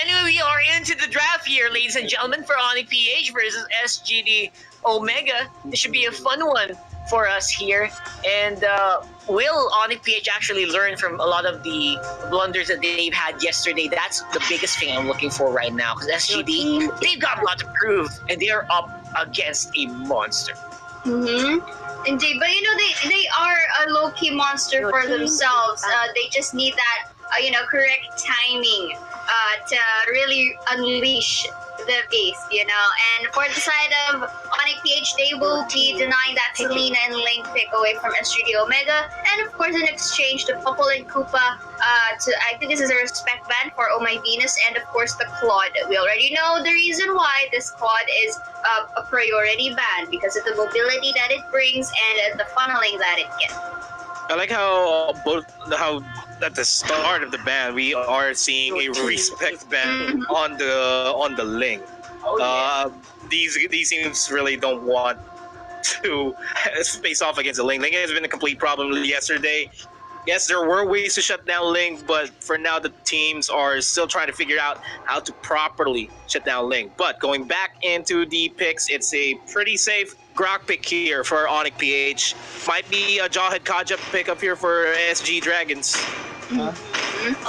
Anyway, we are into the draft here, ladies and gentlemen, for ONIC PH versus SGD Omega. This should be a fun one for us here. And will ONIC PH actually learn from a lot of the blunders that they've had yesterday? That's the biggest thing I'm looking for right now. Because SGD, they've got a lot to prove, and they are up against a monster. Indeed, but you know they are a low-key monster for themselves. They just need that correct timing to really unleash the beast, And for the side of ONIC PH, they will be denying that Selena and Link pick away from SGD Omega, and of course in exchange the Popol and Koopa I think this is a respect ban for Oh My Venus, and of course the Claude. We already know the reason why this Claude is a priority ban, because of the mobility that it brings and the funneling that it gets. I like how at the start of the ban we are seeing a respect ban on the Ling. These teams really don't want to face off against the Ling. Ling has been a complete problem yesterday. Yes, there were ways to shut down Ling, but for now the teams are still trying to figure out how to properly shut down Ling. But going back into the picks, it's a pretty safe Grok pick here for ONIC PH. Might be a Jawhead Kaja pick up here for SG Dragons.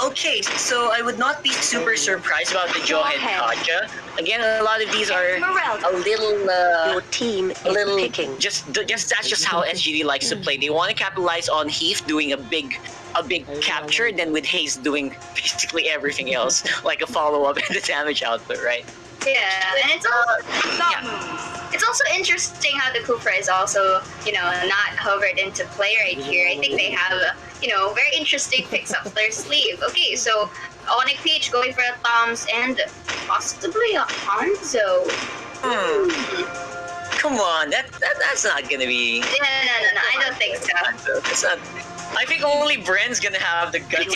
Okay, so I would not be super surprised about the Jawhead Kaja. Again, a lot of these are a little, your team is picking. Just that's just how SGD likes to play. They want to capitalize on Heath doing a big capture, then with Haze doing basically everything else, like a follow-up and the damage output, right? Yeah, and it's also interesting how the Kufra is also, not hovered into play right here. I think they have, very interesting picks up their sleeve. Okay, so ONIC PH going for a Toms and possibly a Hanzo. Come on, that's not gonna be. No, I don't think so. It's not. I think only Bren's gonna have the guts.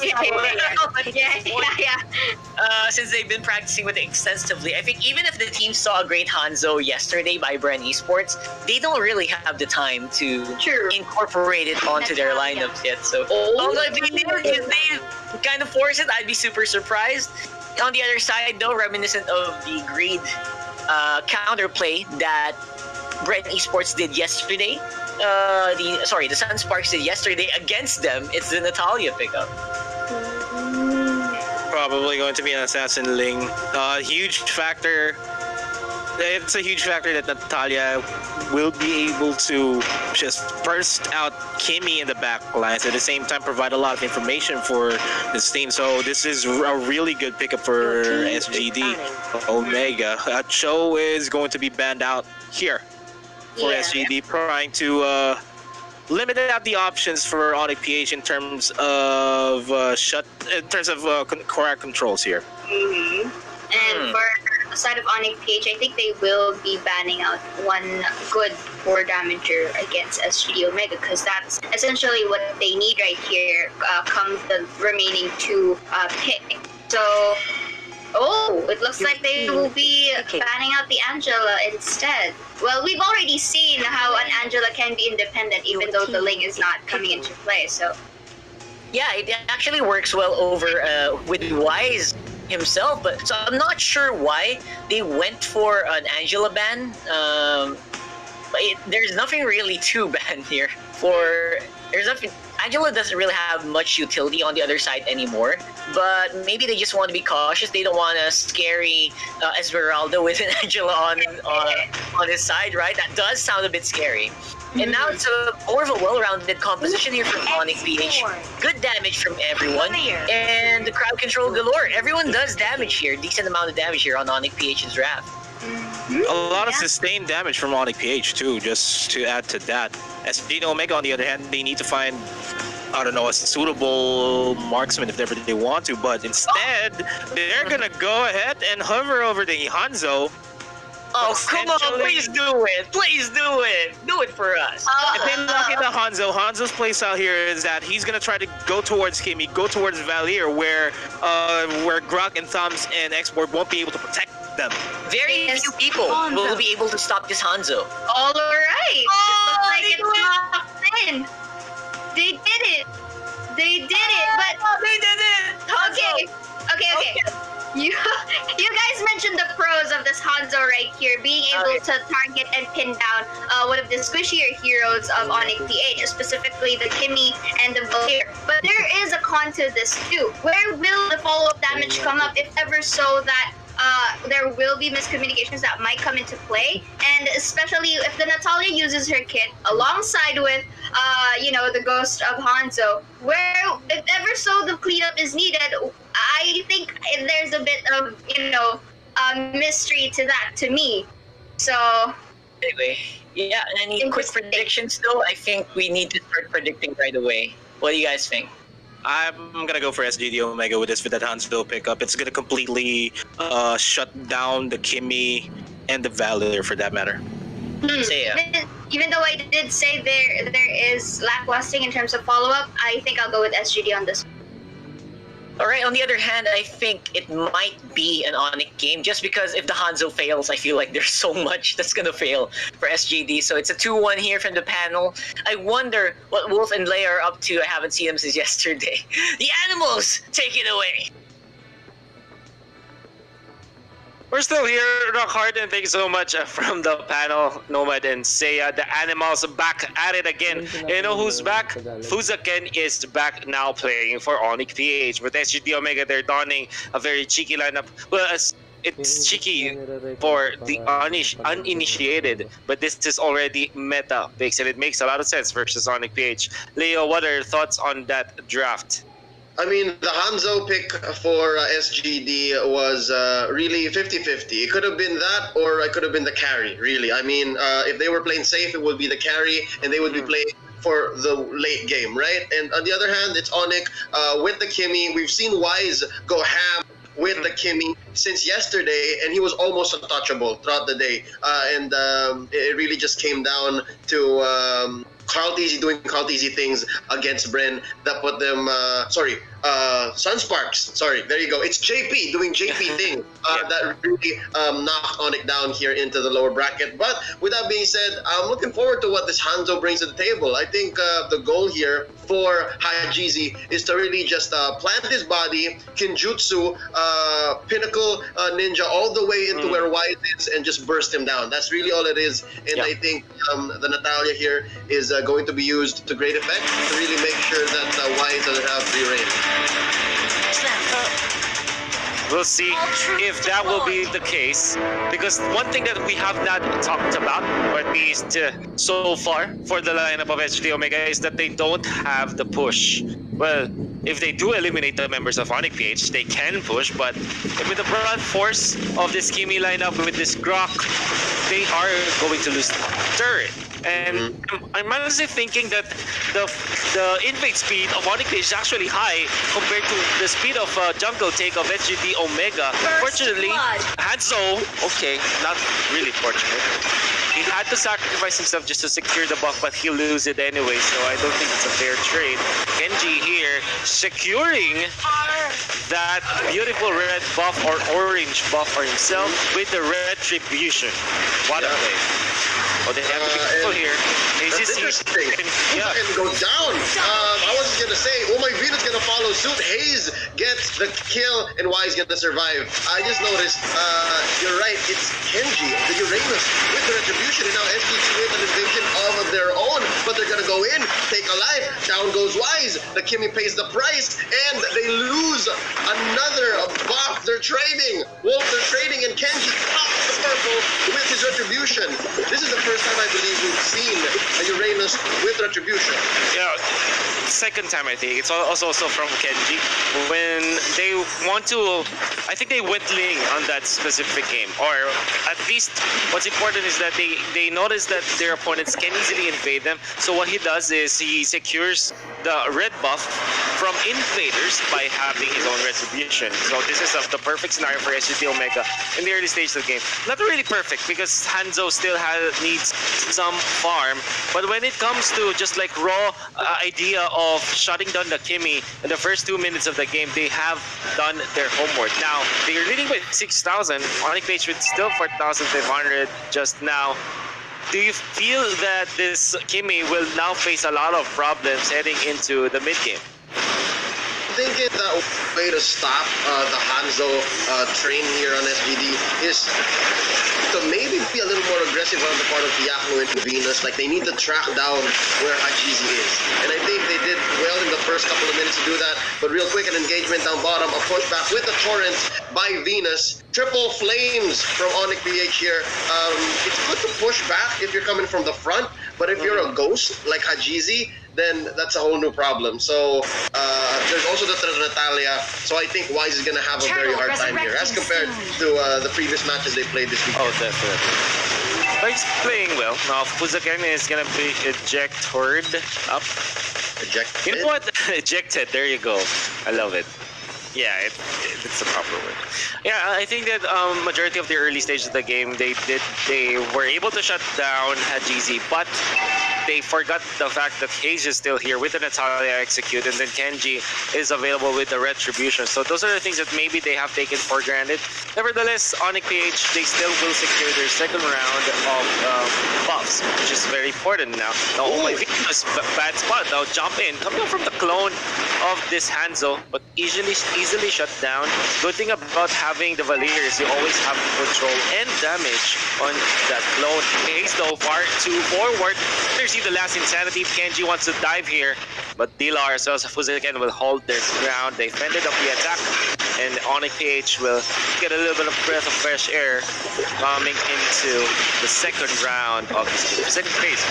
Since they've been practicing with it extensively, I think even if the team saw a great Hanzo yesterday by Bren Esports, they don't really have the time to incorporate it onto their lineups yet. So, although if they kind of force it, I'd be super surprised. On the other side, though, reminiscent of the greed counterplay that Bren Esports did yesterday. The Sunsparks did yesterday against them. It's the Natalia pickup. Probably going to be an Assassin Ling. Huge factor. It's a huge factor that Natalia will be able to just burst out Kimmy in the back lines, at the same time provide a lot of information for this team. So this is a really good pickup for SGD Omega. Cho is going to be banned out here for SGD, trying to limit out the options for ONIC PH in terms of correct controls here. And for the side of ONIC PH, I think they will be banning out one good 4 damager against SGD Omega, because that's essentially what they need right here. Comes the remaining 2 pick. So. Oh, it looks like they will be banning out the Angela instead. Well, we've already seen how an Angela can be independent even though the Ling is not coming into play, so... Yeah, it actually works well over with Wise himself, but so I'm not sure why they went for an Angela ban. But there's nothing really to ban here. Angela doesn't really have much utility on the other side anymore, but maybe they just want to be cautious. They don't want to scary Esmeralda with an Angela on his side, right? That does sound a bit scary. And now it's more of a well-rounded composition here from ONIC PH. Good damage from everyone, and the crowd control galore. Everyone does damage here, decent amount of damage here on ONIC PH's draft. A lot of sustained damage from ONIC PH too, just to add to that. SGD Omega, on the other hand, they need to find, I don't know, a suitable marksman if ever they want to, but instead, they're gonna go ahead and hover over the Hanzo. Oh, come on, please do it. Please do it. Do it for us. If they lock into Hanzo, Hanzo's place out here is that he's going to try to go towards Kimmy, go towards Valier, where Grok and Thumbs and Export won't be able to protect them. Very few people will be able to stop this Hanzo. All right. It looks like it's locked in. They did it. They did it, but... they did it. Okay. You you guys mentioned the pros of this Hanzo right here, being able to target and pin down one of the squishier heroes of ONIC PH, specifically the Kimmy and the Valier. But there is a con to this too. Where will the follow-up damage come up, if ever so that there will be miscommunications that might come into play, and especially if the Natalia uses her kit alongside with, the Ghost of Hanzo, where if ever so the cleanup is needed, I think there's a bit of, mystery to that to me. So. Anyway, yeah, any quick predictions though? I think we need to start predicting right away. What do you guys think? I'm gonna go for SGD Omega with that Hanzo pickup. It's gonna completely shut down the Kimmy and the Valor for that matter. Even though I did say there is lacklusting in terms of follow-up, I think I'll go with SGD on this. All right. On the other hand, I think it might be an ONIC game, just because if the Hanzo fails, I feel like there's so much that's gonna fail for SGD. So it's a 2-1 here from the panel. I wonder what Wolf and Leia are up to. I haven't seen them since yesterday. The animals, take it away. We're still here, Rockhard, and thank you so much from the panel, Nomad and Seiya. The animals back at it again. You know who's back? Fuzaken is back now playing for ONIC PH. With SGD Omega, they're donning a very cheeky lineup. Well, it's cheeky for the uninitiated, but this is already meta picks, and it makes a lot of sense versus ONIC PH. Leo, what are your thoughts on that draft? I mean, the Hanzo pick for SGD was really 50-50. It could have been that, or it could have been the carry, really. I mean, if they were playing safe, it would be the carry, and they would be playing for the late game, right? And on the other hand, it's ONIC with the Kimmy. We've seen Wise go ham with the Kimmy since yesterday, and he was almost untouchable throughout the day. And it really just came down to Carl Teasy doing Carl Teasy things against Bren that put them, Sunsparks. Sorry, there you go. It's JP doing JP thing that really knocked ONIC down here into the lower bracket. But with that being said, I'm looking forward to what this Hanzo brings to the table. I think the goal here for Hayajizi is to really just plant his body, Kinjutsu, Pinnacle Ninja all the way into where Wise is and just burst him down. That's really all it is. And I think the Natalia here is going to be used to great effect to really make sure that Wise doesn't have free reign. We'll see if that will be the case, because one thing that we have not talked about, or at least so far for the lineup of SGD Omega, is that they don't have the push. Well, if they do eliminate the members of ONIC PH, they can push, but with the broad force of this Kimmy lineup, with this Grok, they are going to lose the turret. And I'm honestly thinking that the invade speed of ONIC PH is actually high compared to the speed of jungle take of SGD Omega. Fortunately, Hanzo, okay, not really fortunate. He had to sacrifice himself just to secure the buff, but he'll lose it anyway, so I don't think it's a fair trade. Genji here securing that beautiful red buff or orange buff for himself with the retribution. What a play. Oh, they have to be careful here. That's interesting. Yeah. Can go down. I was gonna say, oh my Venus gonna follow suit. Hayes gets the kill, and Wise gonna survive. I just noticed. You're right. It's Kenji, the Uranus, with the retribution, and now SGT with an invasion of their own. But they're gonna go in, take a life. Down goes Wise. The Kimmy pays the price, and they lose another buff. They're trading. Wolf, they're trading, and Kenji pops the purple with his retribution. This is the first time I believe we've seen a Uranus with retribution. Yeah, second time I think. It's also from Kenji. When they want to, I think they went Ling on that specific game. Or at least what's important is that they notice that their opponents can easily invade them. So what he does is he secures the red buff from invaders by having his own retribution. So this is the perfect scenario for SGD Omega in the early stage of the game. Not really perfect because Hanzo still needs some farm, but when it comes to just like raw idea of shutting down the Kimmy in the first 2 minutes of the game, they have done their homework. Now they're leading by 6,000. ONIC PH with still 4,500 just now. Do you feel that this Kimmy will now face a lot of problems heading into the mid game? thinking that way to stop the Hanzo train here on SGD is to maybe be a little more aggressive on the part of Yakno and Venus. Like, they need to track down where Hajizi is. And I think they did well in the first couple of minutes to do that. But real quick, an engagement down bottom, a pushback with the torrent by Venus. Triple flames from ONIC PH here. It's good to push back if you're coming from the front, but if you're a ghost like Hajizi, then that's a whole new problem. So there's also the Natalia. So I think Wise is going to have a very hard time here as compared to the previous matches they played this week. Oh, definitely. But he's playing well. Now, Fuzaken is going to be ejected up. Ejected? You know what? Ejected. There you go. I love it. Yeah, it's the proper word. Yeah, I think that majority of the early stages of the game, they were able to shut down Hajizi, but they forgot the fact that Hayes is still here with the Natalia execute, and then Kenji is available with the retribution. So those are the things that maybe they have taken for granted. Nevertheless, ONIC PH, they still will secure their second round of buffs, which is very important now. Now, oh my goodness, bad spot. Now jump in, coming up from the clone of this Hanzo, but easily shut down. Good thing about having the Valir is you always have control and damage on that clone. Hayes though far too forward. There's the last insanity if Kenji wants to dive here, but Dilar as well as Fuzaken will hold their ground. They fended up the attack, and ONIC PH will get a little bit of breath of fresh air coming into the second round of this game. Second phase.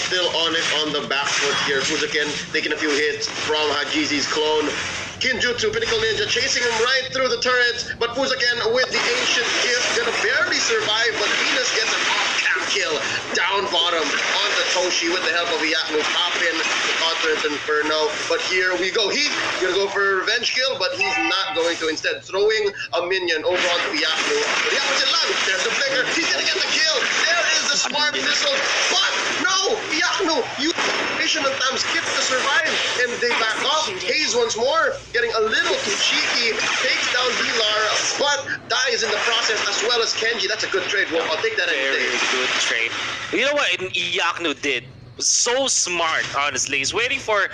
Still ONIC on the back foot here. Fuzaken taking a few hits from Hajizi's clone. Kinjutsu, Pinnacle Ninja, chasing him right through the turrets, but Fuzaken with the ancient gift gonna barely survive, but Venus gets an off-cam kill down bottom onto Toshi with the help of Yaknu. Pop in the Continent Inferno, but here we go. He's gonna go for a revenge kill, but he's not going to. Instead, throwing a minion over onto Yaknu. But Yaknu's in line. There's the flicker. He's gonna get the kill. There is the smart missile, but no! Yaknu, you of time skip to survive, and they back off. Hayes once more, getting a little too cheeky, takes down Dilar, but dies in the process, as well as Kenji. That's a good trade, Wolf. I'll take that any day. Very good trade. You know what Yaknu did? So smart, honestly. He's waiting for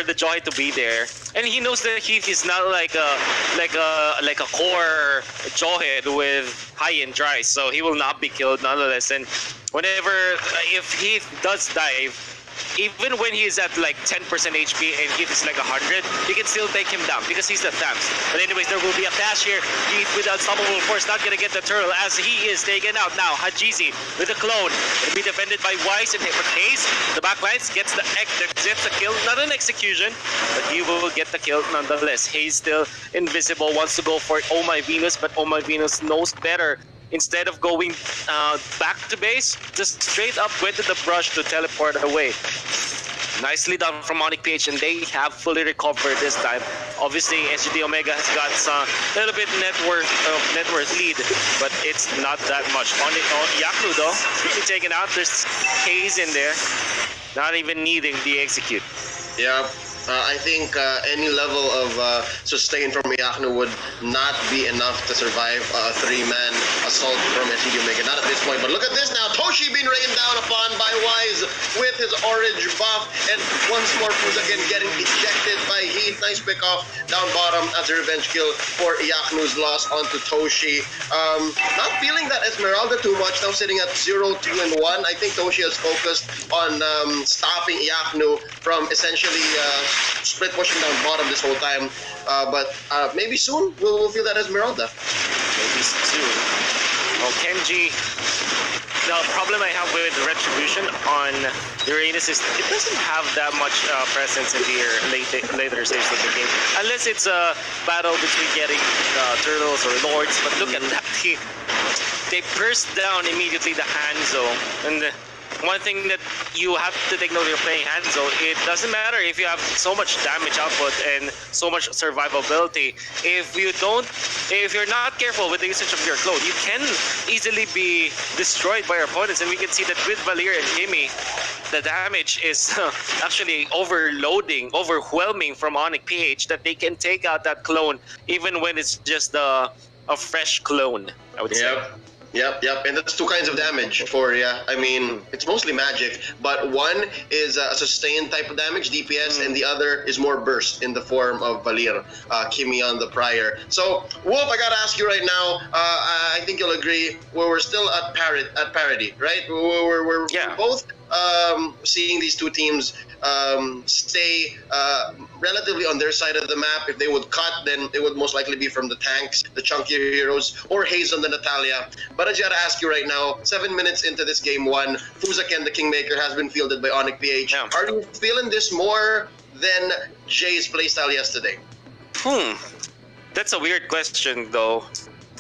the Joy to be there, and he knows that Heath is not like a core Jawhead with high and dry, so he will not be killed nonetheless. And whenever if Heath does dive, even when he is at like 10% HP and Heath is like 100, you can still take him down because he's the Thames. But anyways, there will be a dash here. Heath with unstoppable force, not gonna get the turtle as he is taken out. Now Hajizi with a clone, it'll be defended by Wise and Hayes. The backlines gets the kill, not an execution, but he will get the kill nonetheless. Hayes still invisible, wants to go for it. Oh my Venus, but Oh my Venus knows better. Instead of going back to base, just straight up went to the brush to teleport away. Nicely done from ONIC PH, and they have fully recovered this time. Obviously, SGD Omega has got a little bit net worth lead, but it's not that much. Yaknu though, quickly taken out. There's Hayes in there, not even needing the execute. Yeah. I think any level of sustain from Yaknu would not be enough to survive a three-man assault from SGD Omega. Not at this point, but look at this now. Toshi being rained down upon by Wise with his orange buff, and once more Fuzaken getting ejected by Heath. Nice pick off down bottom as a revenge kill for Yaknu's loss onto Toshi. Not feeling that Esmeralda too much, now sitting at 0, 2, and 1. I think Toshi has focused on stopping Yaknu from essentially split pushing down bottom this whole time, but maybe soon we'll feel that Esmeralda. Maybe soon. Oh, Kenji. The problem I have with Retribution on Uranus is it doesn't have that much presence in the later stages of the game, unless it's a battle between getting turtles or lords. But look at that team. They burst down immediately the Hanzo, and one thing that you have to take note of playing Hanzo, it doesn't matter if you have so much damage output and so much survivability. If you're not careful with the usage of your clone, you can easily be destroyed by your opponents. And we can see that with Valir and Jimmy, the damage is actually overwhelming from ONIC PH, that they can take out that clone even when it's just a fresh clone, I would say. Yep. And that's two kinds of damage for I mean, it's mostly magic, but one is a sustained type of damage, DPS, and the other is more burst in the form of Valir, Kimi on the Prior. So, Wolf, I gotta ask you right now. I think you'll agree. We're still at parity, right? We're both seeing these two teams stay relatively on their side of the map. If they would cut, then it would most likely be from the tanks, the chunkier heroes, or Haze on the Natalia. But I just gotta ask you right now, 7 minutes into this game one, Fuzaken, the Kingmaker, has been fielded by ONIC PH. Yeah. Are you feeling this more than Jay's playstyle yesterday? That's a weird question, though.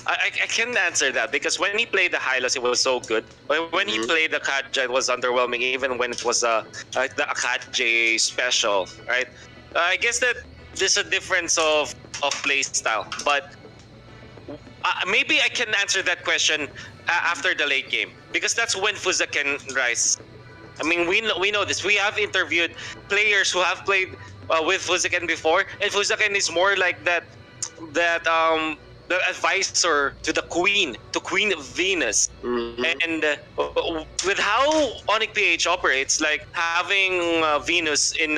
I can answer that because when he played the Hylos, it was so good. When he played the Katja, it was underwhelming, even when it was the Katja special, right? I guess that there's a difference of play style, but maybe I can answer that question after the late game because that's when Fuza can rise. I mean, we know this. We have interviewed players who have played with Fuzaken before, and Fuzaken is more like that the advisor to the Queen Venus. And with how ONIC PH operates, like having Venus in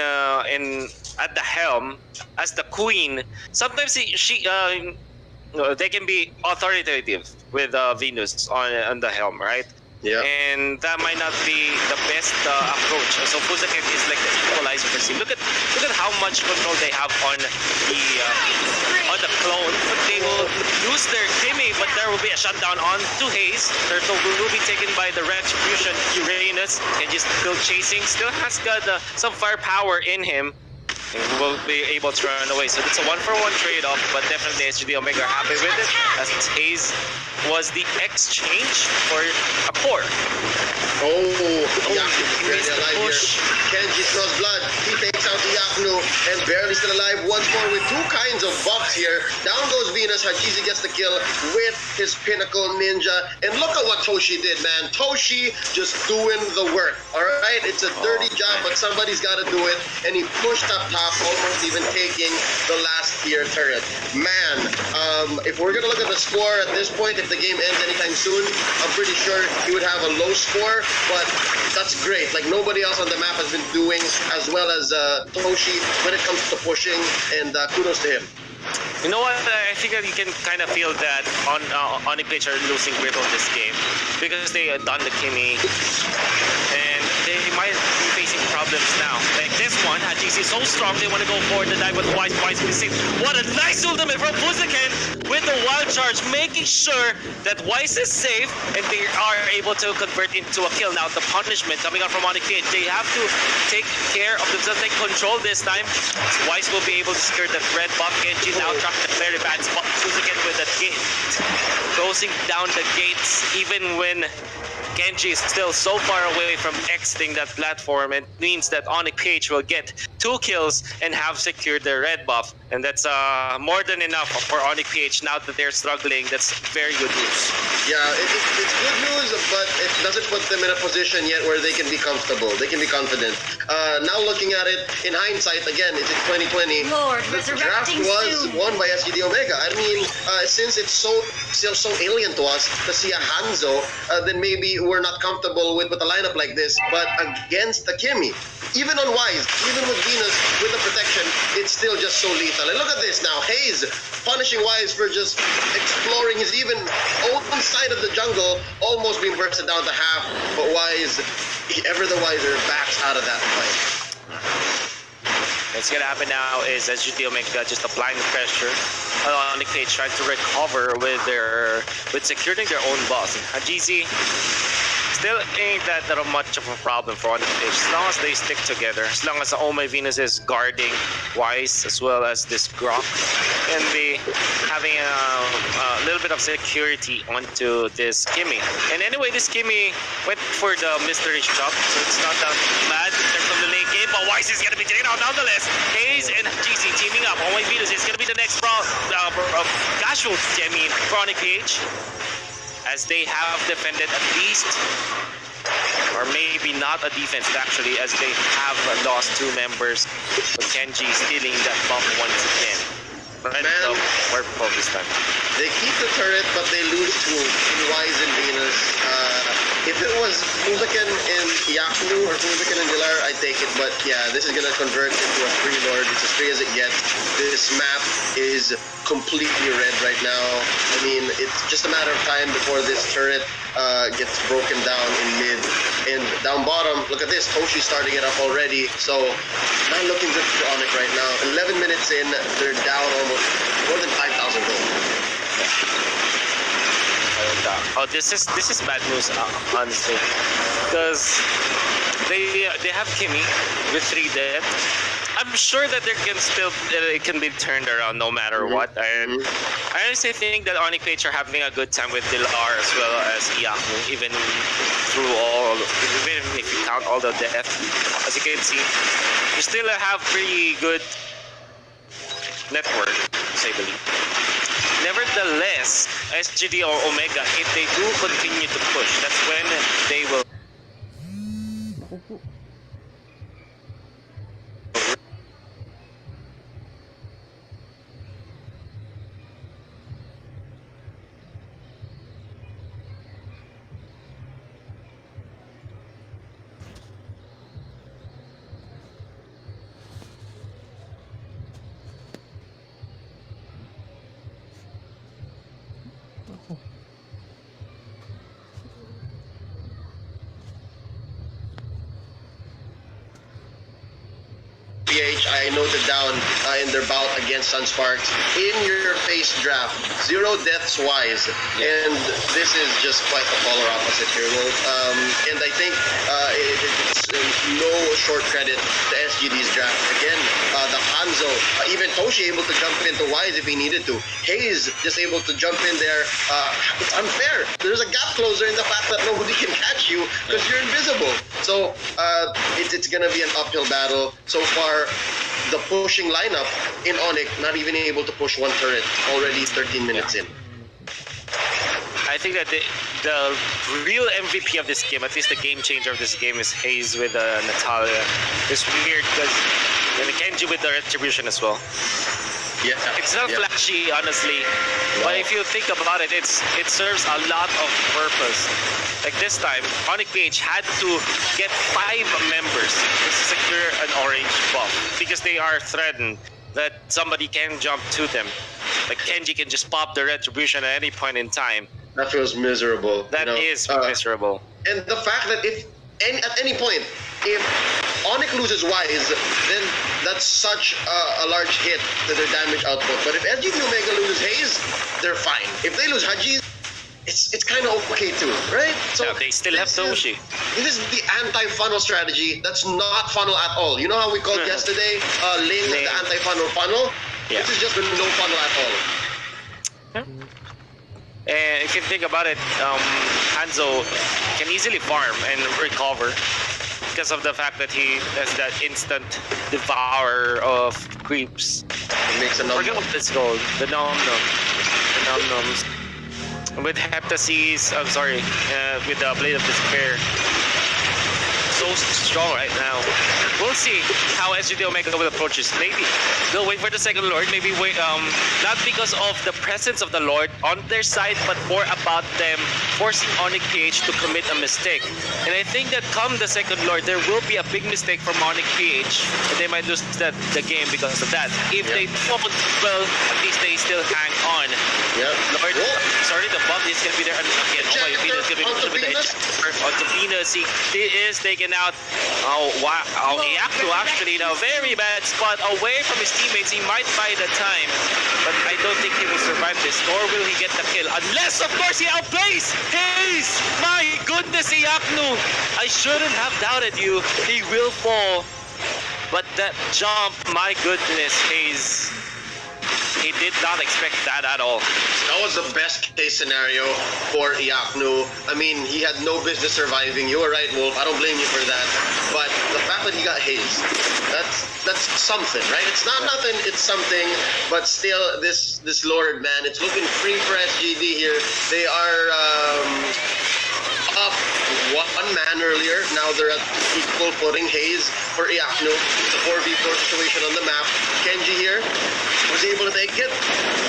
at the helm as the queen, sometimes they can be authoritative with Venus on the helm, right? Yeah. And that might not be the best approach. So Fuzaken is like the equalizer for team. Look at how much control they have on the clone. But they will lose their Kimi, but there will be a shutdown on to Haze. Their will be taken by the Retribution Uranus, and just still chasing. Still has got some firepower in him. And will be able to run away. So it's a 1-for-1 trade-off, but definitely SGD Omega are happy with it, as Haze was the exchange for a core. Yaknu barely alive here. Kenji smells blood. He takes out the Yaknu and barely still alive once more with two kinds of buffs here. Down goes Venus. Hajizi gets the kill with his Pinnacle Ninja. And look at what Toshi did, man. Toshi just doing the work. Alright? It's a dirty job, but somebody's got to do it. And he pushed up top, almost even taking the last tier turret. Man, if we're going to look at the score at this point, if the game ends anytime soon, I'm pretty sure he would have a low score, but that's great. Like, nobody else on the map has been doing as well as Toshi when it comes to pushing, and kudos to him. You know what? I think that you can kind of feel that ONIC PH are losing grip on this game because they done the Kimi, and they might be facing problems now. Like this one, Hajizi is so strong, they want to go for the dive with Wise missing. What a nice ultimate from Fuzaken with the wild charge, making sure that Wise is safe and they are able to convert into a kill. Now the punishment coming out from ONIC PH, they have to take care of themselves, take control this time. Wise will be able to secure that red buff. Genji now trapped in a very bad spot. Fuzaken with that gate, closing down the gates even when Genji is still so far away from exiting that platform. It means that ONIC PH will get 2 kills and have secured the red buff, and that's more than enough for ONIC PH now that they're struggling. That's very good news. Yeah, it's good news, but it doesn't put them in a position yet where they can be comfortable. They can be confident. Now looking at it in hindsight, again, it's 2020. Lord, the draft was won by SGD Omega. I mean, since it's still so alien to us to see a Hanzo, then maybe we're not comfortable with a lineup like this. But against the Kimi, even on Wise, even with Venus with the protection, it's still just so lethal. And look at this now, Haze punishing Wise for just exploring his even own side of the jungle, almost being bursted down to half. But Wise, ever the wiser, backs out of that fight. What's gonna happen now is SGD Omega just applying the pressure on the cage, trying to recover with securing their own boss. Hajizi still ain't that much of a problem for ONIC PH, as long as they stick together, as long as my Venus is guarding Wise as well as this Grok, and be having a little bit of security onto this Kimi. And anyway, this Kimi went for the mystery shop, so it's not that bad in terms of the late game, but Wise is gonna be taken out nonetheless. Haze and GC teaming up. My Venus is gonna be the next casualty, for ONIC PH, as they have defended at least, or maybe not a defense actually, as they have lost 2 members, with Kenji stealing that buff once again. Red Man. no, purple this time. They keep the turret, but they lose two in Wise and Venus. If it was Fuziken and Yaknu or Fuziken and Dilar, I'd take it. But yeah, this is going to convert into a free Lord. It's as free as it gets. This map is completely red right now. I mean, it's just a matter of time before this turret gets broken down in mid. And down bottom, look at this. Toshi's starting it up already. So not looking good for ONIC right now. 11 minutes in, they're down almost more than 5,000 gold. Oh, this is bad news, honestly, because they have Kimmy with 3 dead. I'm sure that it can be turned around no matter what. And I honestly think that ONIC PH are having a good time with Dilar as well as Yaknu, even if you count all the death. As you can see, you still have pretty good network, to say the least. Nevertheless, SGD or Omega, if they do continue to push, that's when they will. I noted down in their bout against Sunsparks, in your face draft, 0 deaths Wise, and this is just quite the polar opposite here, Wolf. And I think it's no short credit to SGD's draft. Again, the Hanzo, even Toshi able to jump into Wise if he needed to. Hayes just able to jump in there. It's unfair. There's a gap closer in the fact that nobody can catch you because you're invisible. So it's gonna be an uphill battle. So far, the pushing lineup in ONIC not even able to push one turret, already 13 minutes in. I think that the real MVP of this game, at least the game changer of this game, is Hayes with Natalia. It's weird because and Kenji with the retribution as well. Yeah, it's not flashy, honestly, but if you think about it, it serves a lot of purpose. Like this time, ONIC PH had to get 5 members to secure an orange buff because they are threatened that somebody can jump to them. Like Kenji can just pop the retribution at any point in time. That feels miserable. That is miserable. And the fact that at any point, if ONIC loses Wise, then that's such a large hit to their damage output. But if SGD Omega loses Hayes, they're fine. If they lose Haji, it's kind of okay too, right? So they still have Toshi. This is the anti-funnel strategy. That's not funnel at all. You know how we called yesterday Ling the anti-funnel funnel? Yeah. This is just no funnel at all. And if you think about it, Hanzo can easily farm and recover because of the fact that he has that instant devourer of creeps. It makes a number. Forget what it's called. The nom-noms. With Heptases, I'm sorry, with the Blade of Despair. So strong right now. We'll see how SGD Omega will approach this. Maybe they'll wait for the second Lord. Maybe wait, not because of the presence of the Lord on their side, but more about them forcing ONIC PH to commit a mistake. And I think that come the second Lord, there will be a big mistake from ONIC PH, and they might lose the game because of that. If they don't, well, at least they still hang on. Lord, sorry, the bug is gonna be there again. Oh my Venus gonna be with the onto Venus. He is taken out. Oh wow! Oh, Yaknu actually in a very bad spot away from his teammates. He might buy the time, but I don't think he will survive this. Nor will he get the kill, unless of course he outplays Hayes. My goodness, Yaknu! I shouldn't have doubted you. He will fall, but that jump, my goodness, Hayes. He did not expect that at all. That was the best case scenario for Yaknu. I mean, he had no business surviving. You were right, Wolf. I don't blame you for that. But the fact that he got Hayes, that's something, right? It's not nothing, it's something. But still, this Lord, man, it's looking free for SGD here. They are up one man earlier. Now they're at equal footing. Hayes for Iaknu. It's a 4v4 situation on the map. Kenji here was able to take it.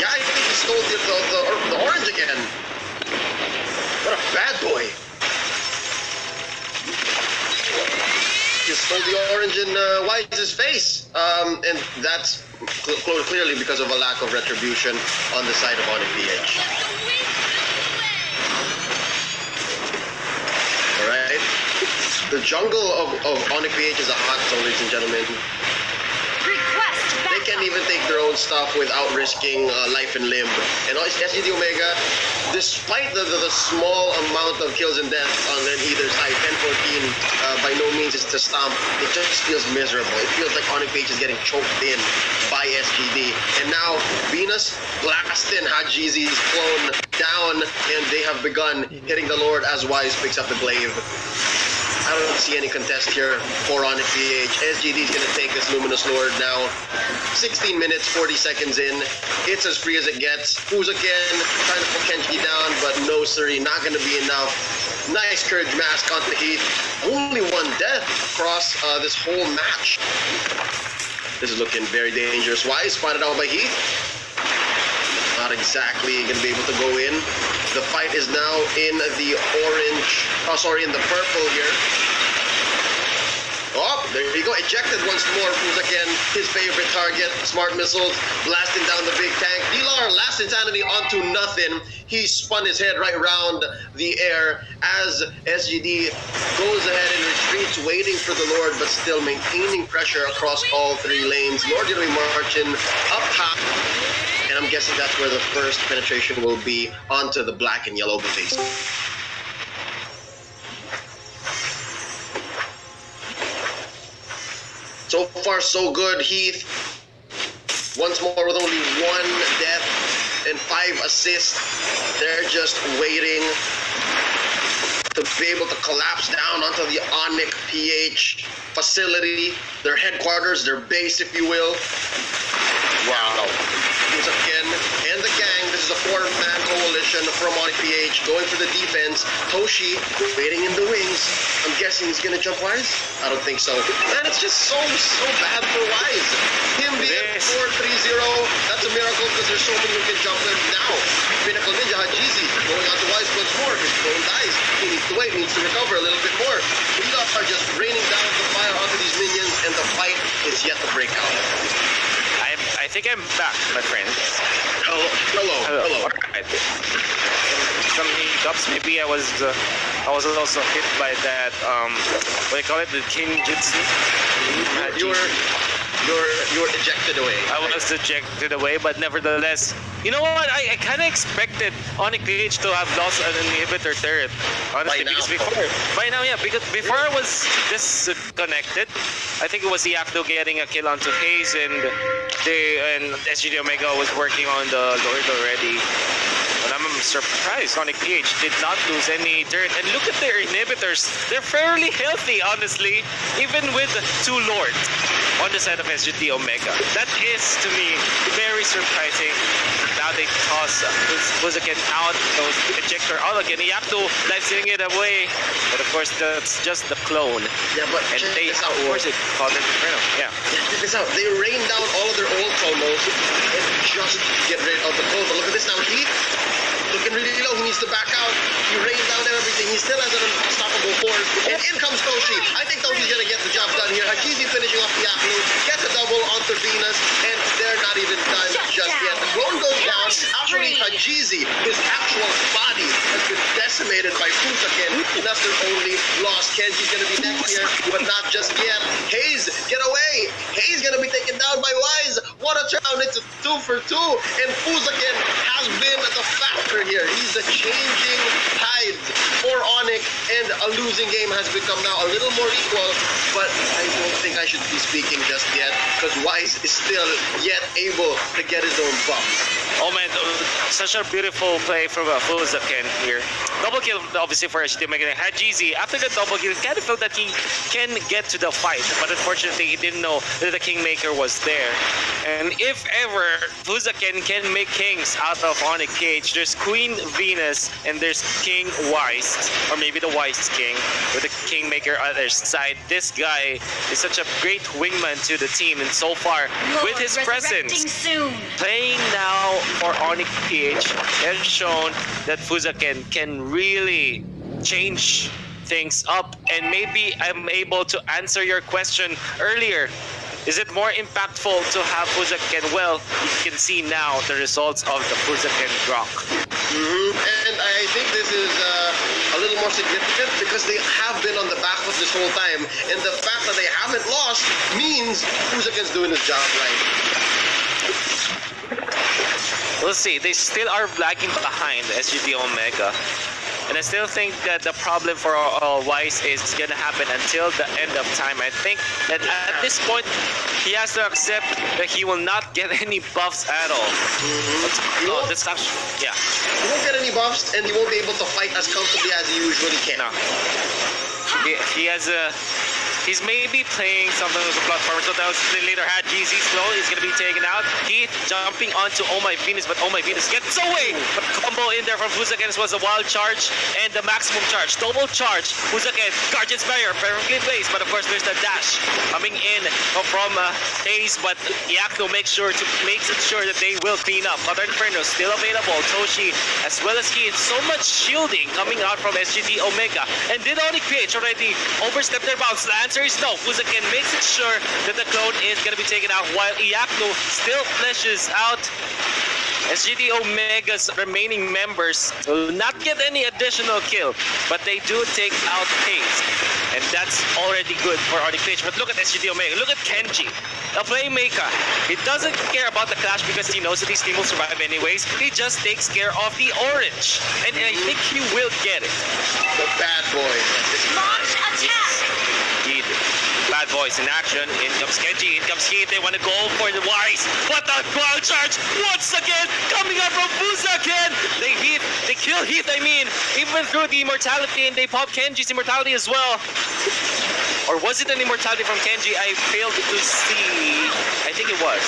Yeah, I think he stole the orange again. What a bad boy. He stole the orange in Wise's face. And that's clearly because of a lack of retribution on the side of ONIC PH. Alright. The jungle of ONIC PH is a hot zone, ladies and gentlemen. They can't even take their own stuff without risking life and limb. And SGD Omega, despite the small amount of kills and deaths on either side, 10-14 by no means is to stomp. It just feels miserable. It feels like ONIC PH is getting choked in by SGD. And now Venus blasting Hajizi's clone down, and they have begun hitting the Lord as Wise picks up the glaive. I don't see any contest here for ONIC PH. SGD is going to take this Luminous Lord now. 16 minutes, 40 seconds in. It's as free as it gets. Who's again trying to put Kenji down, but no siree, not going to be enough. Nice Courage Mask onto Heath. Only one death across this whole match. This is looking very dangerous. Wise spotted out by Heath. Not exactly going to be able to go in. The fight is now in the in the purple here. Oh, there you go. Ejected once more. Who's again his favorite target. Smart missiles blasting down the big tank. D-Lar, last insanity onto nothing. He spun his head right around the air as SGD goes ahead and retreats, waiting for the Lord, but still maintaining pressure across all three lanes. Lord going to be marching up top. And I'm guessing that's where the first penetration will be onto the black and yellow base. So far, so good. Heath, once more with only 1 death and 5 assists. They're just waiting to be able to collapse down onto the ONIC PH facility, their headquarters, their base, if you will. Wow. He's again, and the gang. This is a 4-man coalition from ONIC PH going for the defense. Toshi waiting in the wings. I'm guessing he's gonna jump Wise? I don't think so. Man, it's just so bad for Wise. Him being 4-3-0, that's a miracle because there's so many who can jump him now. Pinnacle Ninja Hajizi going on to Wise once more. His clone dies. He needs to wait, needs to recover a little bit more. We are just raining down the fire onto these minions, and the fight is yet to break out. I think I'm back, my friend. Hello. Alright. Some hiccups. Maybe I was also hit by that what do you call it? The Kinjutsu. You were ejected away. I was ejected away, but nevertheless, you know what? I kind of expected ONIC PH to have lost an inhibitor turret. Honestly, because before I was disconnected. I think it was Iakno getting a kill onto Hayes, and SGD Omega was working on the Lord already. But I'm surprised ONIC PH did not lose any turret. And look at their inhibitors. They're fairly healthy, honestly, even with 2 Lords on the side of SGD Omega. That is, to me, very surprising. Now they toss was again out, those ejector out again. Iakno life-stealing it away. But of course, that's just the clone. Yeah, but and they, of course, it called it Inferno. Yeah. Check this out. They rain down all of their old promos and just get rid of the clone. But look at this now. Heath looking really low. He needs to back out. He rained down everything. He still has an unstoppable force. And in comes Toshi. I think Toshi's going to get the job done here. Hajizi finishing off the Iakno. Gets a double onto Venus. And they're not even done just yet. The clone goes down. Actually, Hajizi, his actual body has been decimated by Fusaken. That's their only loss. Kenji's going to be next here, but not just yet. Hayes, get away. Hayes going to be taken down by Wise. What a turn. It's a 2 for 2. And Fusaken has been the factor here. He's the changing tides for ONIC, and a losing game has become now a little more equal, but I don't think I should be speaking just yet, because Wise is still yet able to get his own buff. Oh man, such a beautiful play from Fuzaken here. Double kill, obviously, for SGD Omega. Had GZ. After the double kill, kind of felt that he can get to the fight, but unfortunately, he didn't know that the Kingmaker was there. And if ever Fuzaken can make kings out of ONIC PH, there's Queen Venus and there's King Wise, or maybe the Wise King with the Kingmaker on their side. This guy is such a great wingman to the team, and so far, with his presence, playing now for ONIC PH, has shown that Fuzaken can really change things up. And maybe I'm able to answer your question earlier. Is it more impactful to have Fuzaken? Well, you can see now the results of the Fuzaken Gronk. And I think this is a little more significant because they have been on the back foot this whole time. And the fact that they haven't lost means Fuzaken's doing his job right. We'll see. They still are lagging behind SGD Omega. And I still think that the problem for Wise is going to happen until the end of time. I think that at this point, he has to accept that he will not get any buffs at all. No, that's actually, yeah. He won't get any buffs, and he won't be able to fight as comfortably as he usually can. No. He has a... He's maybe playing something with a platform, so that was later had GZ slow. He's gonna be taken out. Heath jumping onto Oh My Venus, but Oh My Venus gets away. But combo in there from Fuzaken was a wild charge and the maximum charge. Double charge. Fuzaken, Guardian's Barrier, perfectly placed. But of course, there's the dash coming in from Hayes, but Yakno makes sure that they will clean up. Other Inferno still available. Toshi, as well as Heath. So much shielding coming out from SGD Omega. And did ONIC PH already overstep their bounds? The answer is no. Fuzaken makes it sure that the clone is going to be taken out while Iakno still fleshes out. SGD Omega's remaining members will not get any additional kill, but they do take out Hayes. And that's already good for ONIC PH. But look at SGD Omega. Look at Kenji, a playmaker. He doesn't care about the clash because he knows that his team will survive anyways. He just takes care of the orange. And I think he will get it. The bad boy. Launch attack! Indeed. Bad boys in action. In comes Kenji. In comes Heath. They want to go for the Wise. What a wild charge! Once again, coming up from Fuzaken. They kill Heath. I mean, even through the immortality, and they pop Kenji's immortality as well. Or was it an immortality from Kenji? I failed to see. I think it was.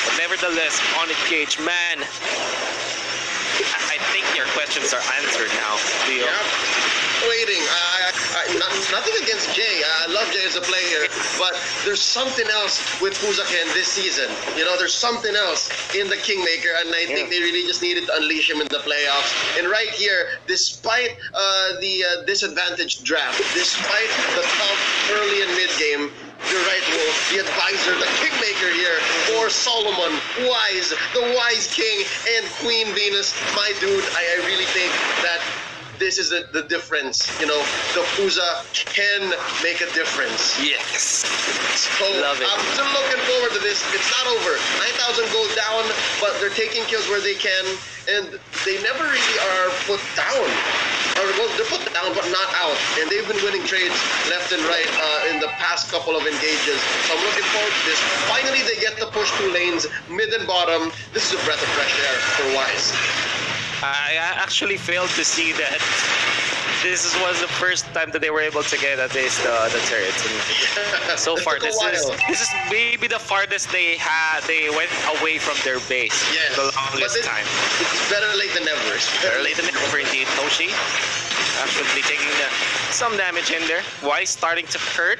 But nevertheless, ONIC PH, man. I think your questions are answered now, Leo. Yeah. Waiting. Nothing against Jay. I love Jay as a player, but there's something else with Fuzaken this season. You know, there's something else in the Kingmaker, and I think they really just needed to unleash him in the playoffs. And right here, despite the disadvantaged draft, despite the tough early and mid game, you're right, Wolf. The advisor, the Kingmaker here for Solomon, Wise, the Wise King, and Queen Venus. My dude, I really think that this is the difference. You know, the Fuza can make a difference. Yes. So Love it. I'm still looking forward to this. It's not over. 9,000 goes down, but they're taking kills where they can, and they never really are put down. Or well, they're put down, but not out. And they've been winning trades left and right in the past couple of engages. So I'm looking forward to this. Finally, they get to push two lanes, mid and bottom. This is a breath of fresh air for Wise. I actually failed to see that this was the first time that they were able to get at least the turrets. And so far, this is maybe the farthest they went away from their base. Yes, the longest time. It's better late than never. Better late than never indeed. Toshi actually taking some damage in there. Wise starting to hurt,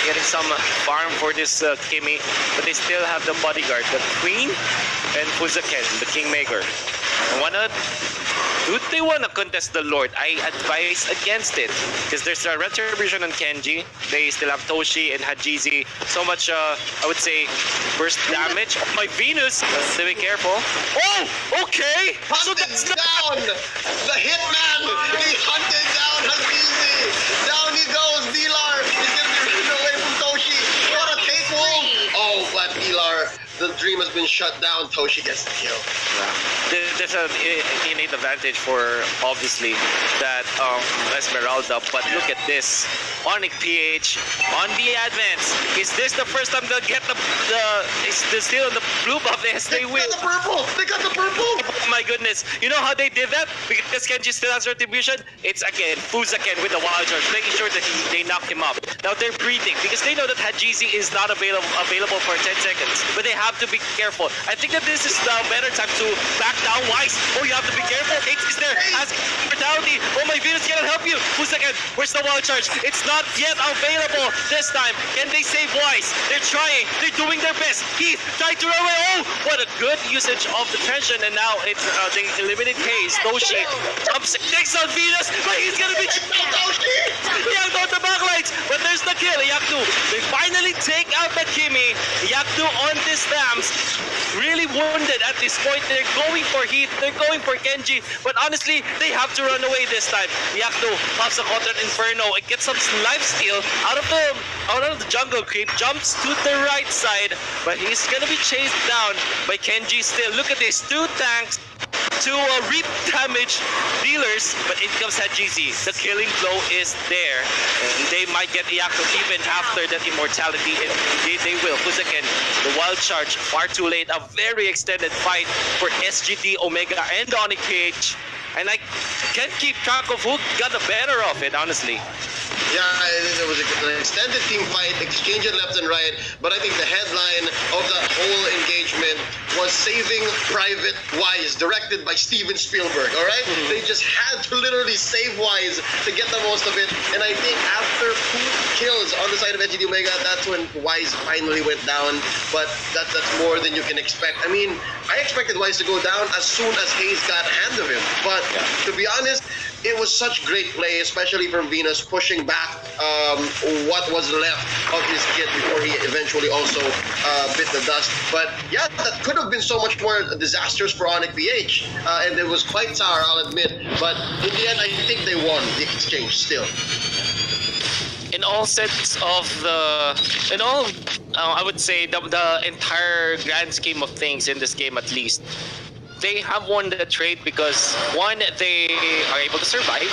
getting some farm for this Kimi, but they still have the bodyguard, the Queen, and Fuzaken, the Kingmaker. Do they want to contest the Lord? I advise against it because there's a retribution on Kenji. They still have Toshi and Hajizi. So much, I would say, burst damage. Oh, my Venus, so be careful. Oh, okay. So that's down. The hitman. He hunted down Hajizi. Down he goes. Dilar is gonna be running away from Toshi. What a take, Wolf. Oh, but Dilar. The dream has been shut down. Toshi gets the kill. Yeah. There's an innate advantage for, obviously, that Esmeralda. But look at this. ONIC PH on the advance. Is this the first time they'll get the still in the blue buff? Yes, they will. Got the purple. They got the purple. Oh my my goodness. You know how they did that? Because Kenji still has retribution. It's again Fuzaken with the wild charge, making sure that they knock him up. Now they're breathing because they know that Hajizi is not available for 10 seconds. But they have to be careful. I think that this is the better time to back down Wise. Oh, you have to be careful. Kate is there. Ask mortality. Oh my Venus cannot help you. Fuzaken, where's the wild charge? It's not yet available this time. Can they save Wise? They're trying. They're doing their best. Heath trying to run away. Oh, what a good usage of the tension. And now it's they eliminate Hayes. Toshi jumps next on Venus, but he's gonna be yanked out the backlights. But there's the kill. Yaktu. They finally take out the Kimi. Yaktu on the stamps. Really wounded at this point. They're going for Heath. They're going for Kenji. But honestly, they have to run away this time. Yaktu pops a Cotton Inferno. It gets some life steal out of the jungle creep. Jumps to the right side, but he's gonna be chased down by Kenji still. Look at this, 2 tanks, 2 reap damage dealers, but in comes Hajizi. The killing blow is there, and they might get Iaku even after that immortality, and they will. Fuzaken, the wild charge, far too late. A very extended fight for SGD, Omega, and ONIC PH, and I can't keep track of who got the better of it, honestly. Yeah, it was an extended team fight, exchanging left and right, but I think the headline of the whole engagement was Saving Private Wise, directed by Steven Spielberg, all right? They just had to literally save Wise to get the most of it, and I think after 2 kills on the side of SGD Omega, that's when Wise finally went down, but that's more than you can expect. I mean, I expected Wise to go down as soon as Hayes got a hand of him, but to be honest, it was such great play, especially from Venus, pushing back what was left of his kit before he eventually also bit the dust. But yeah, that could have been so much more disastrous for ONIC PH, and it was quite sour, I'll admit. But in the end, I think they won the exchange still. In all sense of I would say the entire grand scheme of things in this game, at least, they have won the trade because 1, they are able to survive,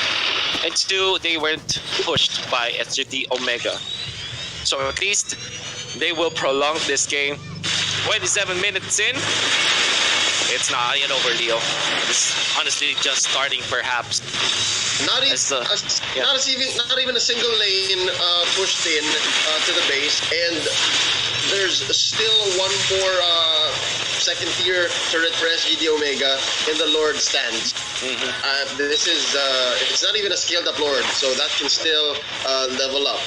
and 2, they weren't pushed by SGD Omega. So at least they will prolong this game. 27 minutes in, it's not yet over, Leo. It's honestly just starting, perhaps. Not even a single lane pushed in to the base, and there's still one more second tier turret for SGD Omega in the Lord stands. This is it's not even a scaled up Lord, so that can still level up.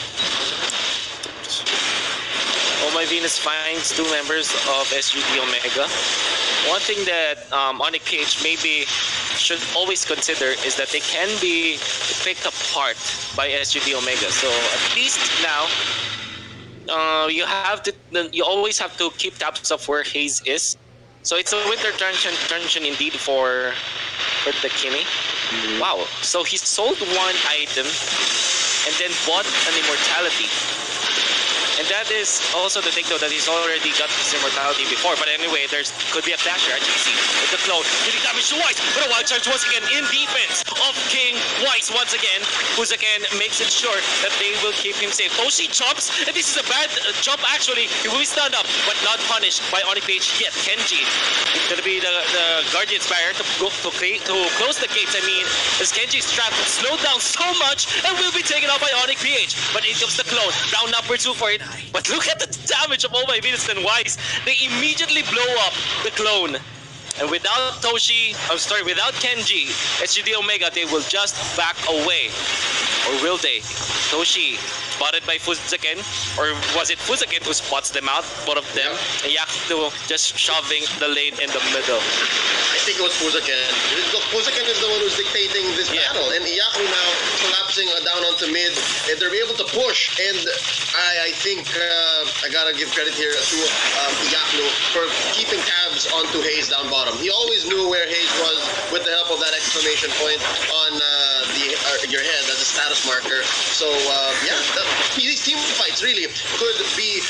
Oh my Venus finds 2 members of SGD Omega. One thing that ONIC PH maybe should always consider is that they can be picked apart by SGD Omega. So at least now, you always have to keep tabs of where Hayes is. So it's a winter transition indeed for the Kimi. Wow. So he sold 1 item and then bought an immortality. And that is also the thing, though, that he's already got his immortality before. But anyway, there's could be a clasher. GC with the clone, giving damage to Wise. But a wild charge once again in defense of King Wise once again. Fuzaken makes it sure that they will keep him safe. Toshi jumps, and this is a bad jump actually. He will be stunned up, but not punished by ONIC PH yet. Kenji, it's gonna be the Guardian's barrier to close the gates. I mean, as Kenji's trapped, slowed down so much, and will be taken out by ONIC PH. But in comes the clone, round number 2 for it. But look at the damage of Oh My Venus and Wise. They immediately blow up the clone. And without without Kenji, SGD Omega, they will just back away. Or will they? Toshi, spotted by Fuzaken, or was it Fuzaken who spots them out, both of them, and Yakuto just shoving the lane in the middle. I think it was Fuzaken. Fuzaken is the one who's dictating this battle, and Iyaku now collapsing down onto mid, and they're able to push, and I think I gotta give credit here to Iyaku for keeping tabs onto Hayes down bottom. He always knew where Hayes was with the help of that exclamation point on your head as a status marker. So these team fights really could be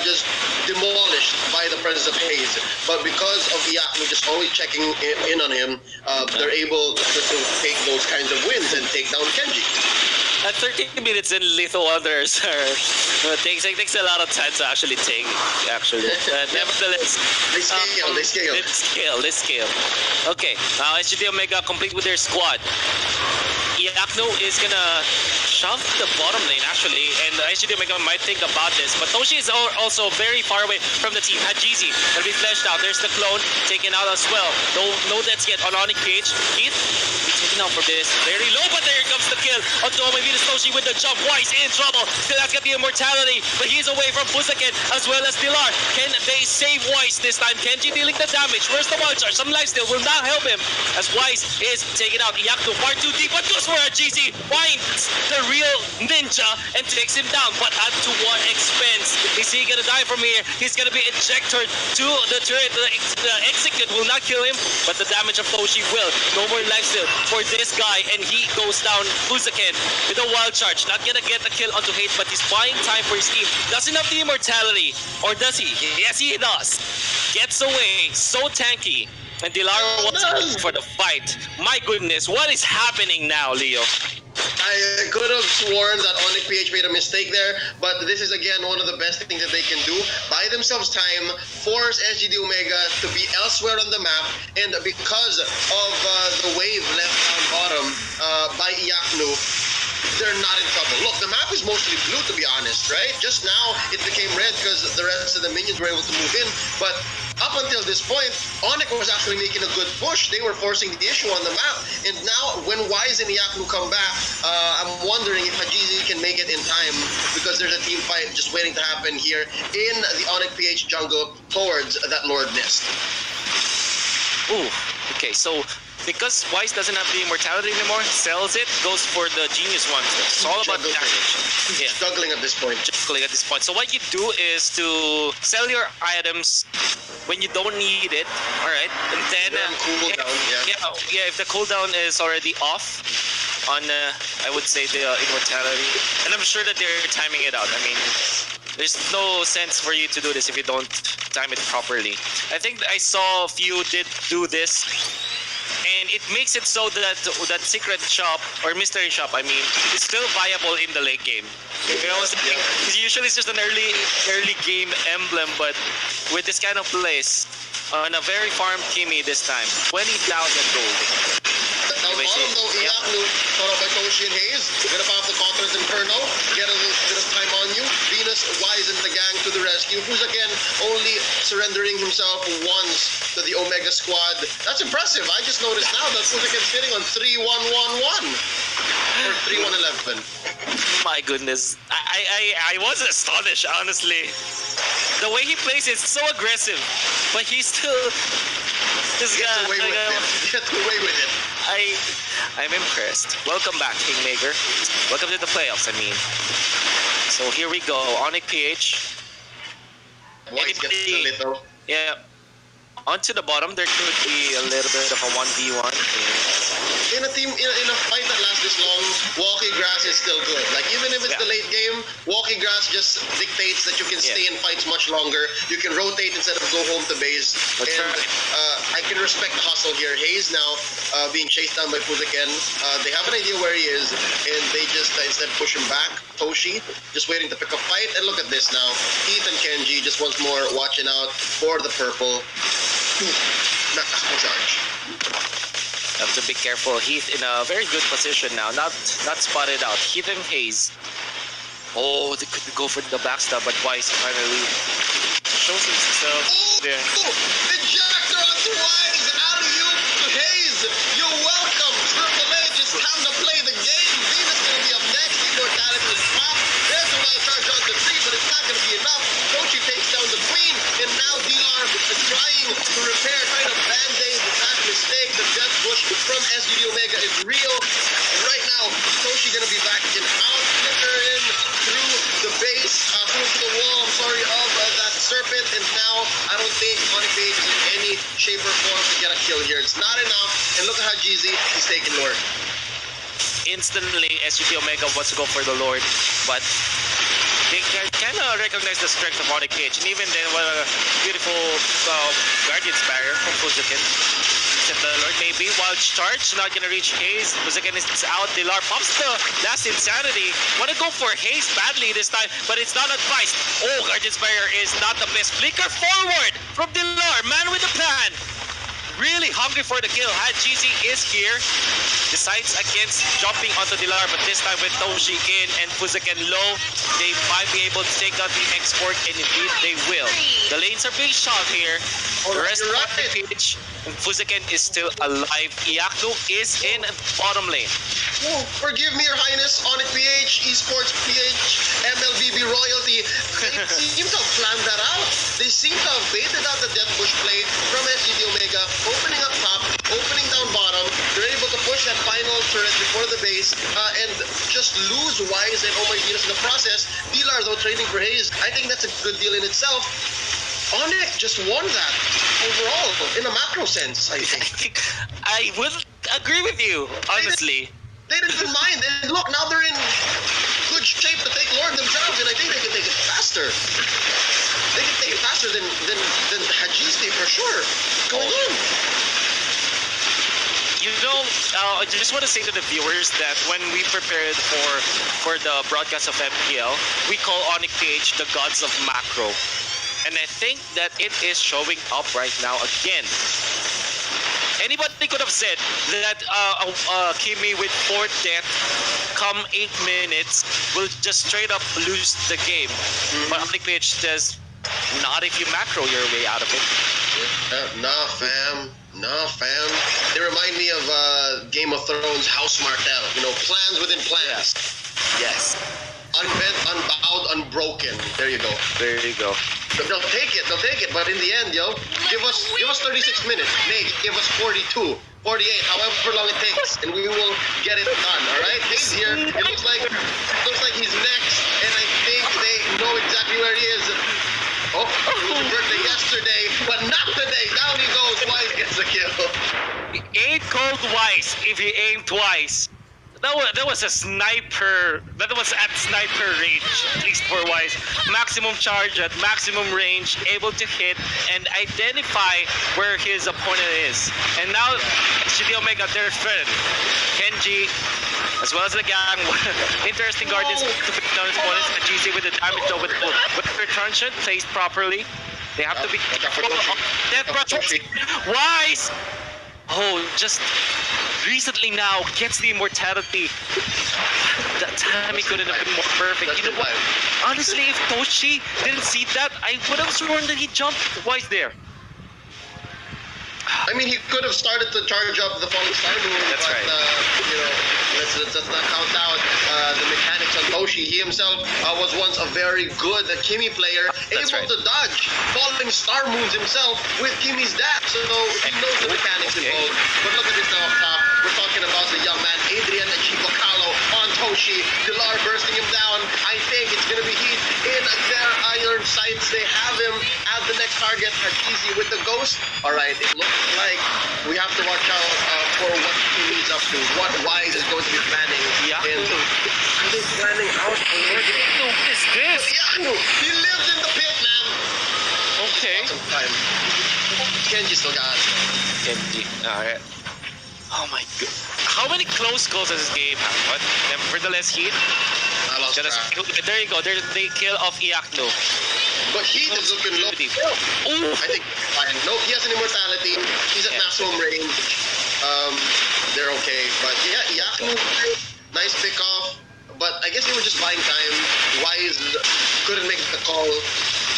just demolished by the presence of Hayes. But because of Iyaku just always checking in on him, they're able to take those kinds of wins and take down Kenji. At 30 minutes in, Lethal Wanderers are takes a lot of time to actually take. Nevertheless, they scale. Okay, now SGD Omega complete with their squad. Iakno is gonna shove the bottom lane actually, and SGD Omega might think about this, but Toshi is also very far away from the team. Hajizi will be fleshed out. There's the clone taken out as well. No deaths yet on ONIC PH. Keith taken out for this. Very low, but there comes the kill. Onto Omavidas Toshi with the jump. Wise in trouble. Still has got the immortality, but he's away from Fusaken as well as Dilar. Can they save Wise this time? Kenji dealing the damage. Where's the wild charge? Some lifesteal will not help him as Wise is taken out. Iakno far too deep, but goes for a GC. Finds the real ninja and takes him down, but at to what expense? Is he gonna die from here? He's gonna be ejected to the turret. The execute will not kill him, but the damage of Toshi will. No more lifesteal for this guy, and he goes down. Fusaken with a wild charge, not gonna get a kill onto Hate, but he's buying time for his team. Doesn't have the immortality, or does he? Yes, he does. Gets away, so tanky. And Dilar wants for the fight. My goodness, what is happening now, Leo? I could have sworn that ONIC PH made a mistake there, but this is again one of the best things that they can do. Buy themselves time, force SGD Omega to be elsewhere on the map, and because of the wave left down bottom by Iaknu, they're not in trouble. Look, the map is mostly blue, to be honest, right? Just now, it became red because the rest of the minions were able to move in, but up until this point, ONIC was actually making a good push. They were forcing the issue on the map, and now when Wise and Iaknu come back, I'm wondering if Hajizi can make it in time, because there's a team fight just waiting to happen here in the ONIC PH jungle towards that Lord Nest. Ooh, okay, so because Wise doesn't have the immortality anymore, sells it, goes for the genius ones. It's all about damage. Yeah. Juggling at this point. Juggling at this point. So what you do is to sell your items when you don't need it, all right? And then if the cooldown is already off on, I would say the immortality, and I'm sure that they're timing it out. I mean, there's no sense for you to do this if you don't time it properly. I think I saw a few did do this. And it makes it so that that secret shop or mystery shop, I mean, is still viable in the late game. You know what I'm saying? Because usually it's just an early game emblem, but with this kind of place, on a very farm Kimi this time, 20,000 gold. Down bottom though, Iaknu, caught up by Toshi and Hayes. Gonna pop the Cauter's Inferno, get a little bit of time on you. Venus, Wise and the gang to the rescue. Who's again only surrendering himself once to the Omega squad. That's impressive. I just noticed now that Fusaken's sitting on 3-1-1-1 or 3-1-11. My goodness, I was astonished, honestly. The way he plays is so aggressive, but he's still just Gets away with it. I'm impressed. Welcome back, Kingmaker. Welcome to the playoffs, I mean. So here we go, ONIC PH. Wise gets a little. Yeah. Onto the bottom, there could be a little bit of a 1v1. In a team, in a fight that lasts this long, walkie grass is still good. Like even if it's the late game, walkie grass just dictates that you can stay in fights much longer. You can rotate instead of go home to base. That's right. I can respect the hustle here. Hayes now being chased down by Fusaken. They have an idea where he is, and they just instead push him back. Toshi just waiting to pick a fight, and look at this now. Heath and Kenji just once more watching out for the purple. Not charge. Have to be careful. Heath in a very good position now. Not spotted out. Heath and Hayes. Oh, they could go for the backstab, but Wise finally shows himself there. Ejector onto Wise. Out of you to Hayes. You're welcome. Triple A, just time to play the game. Venus gonna be up next. Immortality is top. There's a wild charge on the 3, but it's not gonna be enough. Toshi takes down the Queen, and now Dilar is trying to repair, trying to band-aid that mistake. The death push from SGD Omega is real. And right now, Toshi gonna be back in out, flicker in through the base, through the wall, of that serpent, and now I don't think ONIC PH is in any shape or form to get a kill here. It's not enough, and look at Hajizi, he's taking Lord. Instantly, SGD Omega wants to go for the Lord, but they kind of recognize the strength of ONIC PH, and even then, what a beautiful Guardian's Barrier from Fusaken. except the Lord maybe. Wild charge, not gonna reach Hayes. Again, it's out. Dilar pops the last insanity. Wanna go for Hayes badly this time, but it's not advised. Oh, Guardian's Barrier is not the best. Flicker forward from Dilar. Man with the plan. Really hungry for the kill. Had GC is here. Decides against jumping onto Dilar, but this time with Toshi in and Fuzaken low, they might be able to take out the export, and indeed they will. The lanes are being shot here. The rest of the pitch, and Fuzaken is still alive. Iyaku is in bottom lane. Oh, forgive me, Your Highness, ONIC PH, esports PH, MLBB royalty. They seem to have planned that out. They seem to have baited out the Death Bush play from SGD Omega, opening up top, opening down bottom. They're able to push that final turret before the base and just lose Wise and Oh My Venus in the process. Dilar, though, trading for Hayes, I think that's a good deal in itself. ONIC just won that overall, in a macro sense, I think. I would agree with you, honestly. They didn't even mind. And look, now they're in good shape to take Lord themselves, and I think they can take it faster. They can take it faster than Hajiste for sure. Going in. You know, I just want to say to the viewers that when we prepared for the broadcast of MPL, we call ONIC PH the gods of macro. And I think that it is showing up right now again. Anybody could have said that Kimi with 4th death come 8 minutes will just straight up lose the game. But ONIC PH says, not if you macro your way out of it. Nah, fam. They remind me of Game of Thrones House Martell. You know, plans within plans. Yes. Unbent, unbowed, unbroken. There you go. There you go. They'll take it. But in the end, give us 36 minutes. Nay, give us 42, 48, however long it takes, and we will get it done. All right, Hayes here. It looks like he's next, and I think they know exactly where he is. Oh, it was a birthday yesterday, but not today. Down he goes. Wise gets the kill. He ain't called Wise if he aimed twice. That was a sniper. That was at sniper range, at least for Wise. Maximum charge at maximum range, able to hit and identify where his opponent is. And now SGD Omega, their friend, Kenji, as well as the gang. Interesting Guardians to pick down his opponents. And GC with the damage though, with their truncheon placed properly. They have to be Death Rush. Wise! Oh, just recently now gets the immortality. That timing couldn't have been more perfect. You know what? Honestly, if Toshi didn't see that, I would have sworn that he jumped Wise there. I mean, he could have started to charge up the falling star move, That's but right. You know, let's not count out the mechanics on Toshi. He himself was once a very good Kimi player, That's able right. to dodge falling star moves himself with Kimi's dash. So he knows the mechanics involved. But look at this now up top. We're talking about the young man Adrian Achibokalo on Toshi. Dilar bursting him down. I think it's gonna be heat in their iron sights. They have him as the next target. Hakizi with the ghost. All right, it looks like we have to watch out for what Kimi's up to. What Wise is going to be planning. Yeah. And are they planning out already? What is this? Yeah, he lives in the pit, man. Okay. Awesome time. Kenji still got it. Kenji. Alright. Oh my god. How many close calls does this game have? What? Nevertheless, Heat. I lost track. There you go. There's the kill of Iakno. But Heat is looking low. Ooh. I think fine. No, he has an immortality. He's at maximum range. They're okay. But yeah, Yaku, nice pick off. But I guess they were just buying time. Wise couldn't make the call.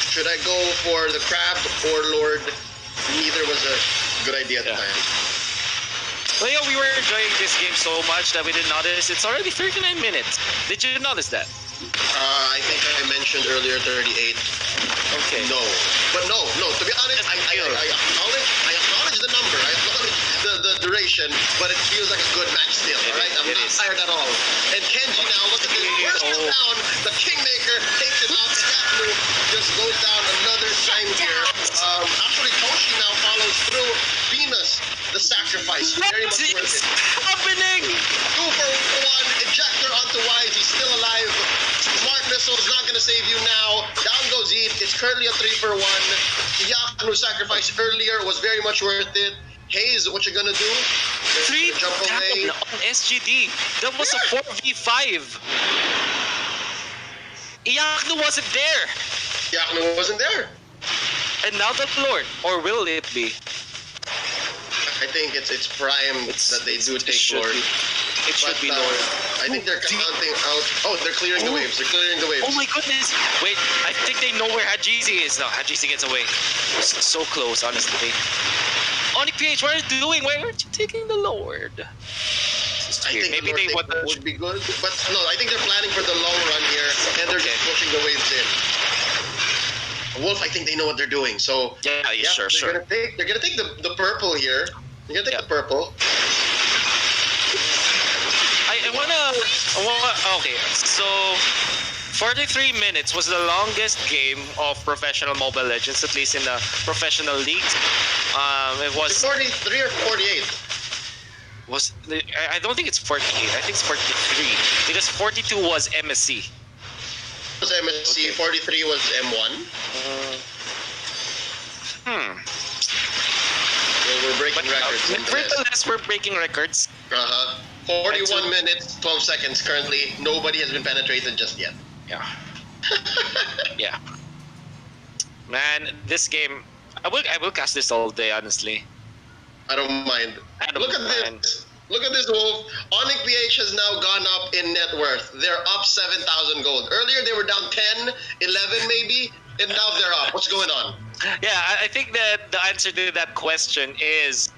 Should I go for the crab or Lord? Neither was a good idea at the time. Well, yeah, we were enjoying this game so much that we didn't notice. It's already 39 minutes. Did you notice that? I think I mentioned earlier 38. Okay. No. But no. To be honest, I acknowledge the number. I acknowledge the duration, but it feels like a good match still, alright? I'm not tired at all. And Kenji now, look at this. First one down, the Kingmaker takes him out. Yaku just goes down another time here. Actually, Toshi now follows through. Venus, the sacrifice. Very much worth it. Happening? 2 for 1. Ejector onto Wise. He's still alive. Smart missile is not going to save you now. Down goes Eat. It's currently a 3 for 1. The Yaku sacrifice earlier was very much worth it. Hayes, what you gonna do? Three Jump away. down on SGD. That was a 4v5. Iaknu wasn't there. Yakno wasn't there. And now the Lord. Or will it be? I think it's prime that they do take Lord. It should be But, Lord. I think they're counting out. Oh, they're clearing the waves. They're clearing the waves. Oh my goodness! Wait, I think they know where Hajizi is now. Hajizi gets away. So close, honestly. ONIC PH, what are you doing? Why aren't you taking the Lord? I think Maybe the they want Lord would be good, but no, I think they're planning for the long run here, and they're just pushing the waves in. Wolf, I think they know what they're doing. So sure. They're gonna take the purple here. They're gonna take the purple. I wanna. Okay, so 43 minutes was the longest game of professional Mobile Legends, at least in the professional league. It was 43 or 48. I don't think it's 48. I think it's 43 because 42 was MSC. It was MSC. 43 was M1. So we're breaking records. Nevertheless, we're breaking records. 41 minutes, 12 seconds currently. Nobody has been penetrated just yet. Yeah. Yeah. Man, this game, I will cast this all day, honestly. I don't mind. Look at this. Look at this, Wolf. ONIC PH has now gone up in net worth. They're up 7,000 gold. Earlier they were down 10, 11 maybe, and now they're up. What's going on? Yeah, I think that the answer to that question is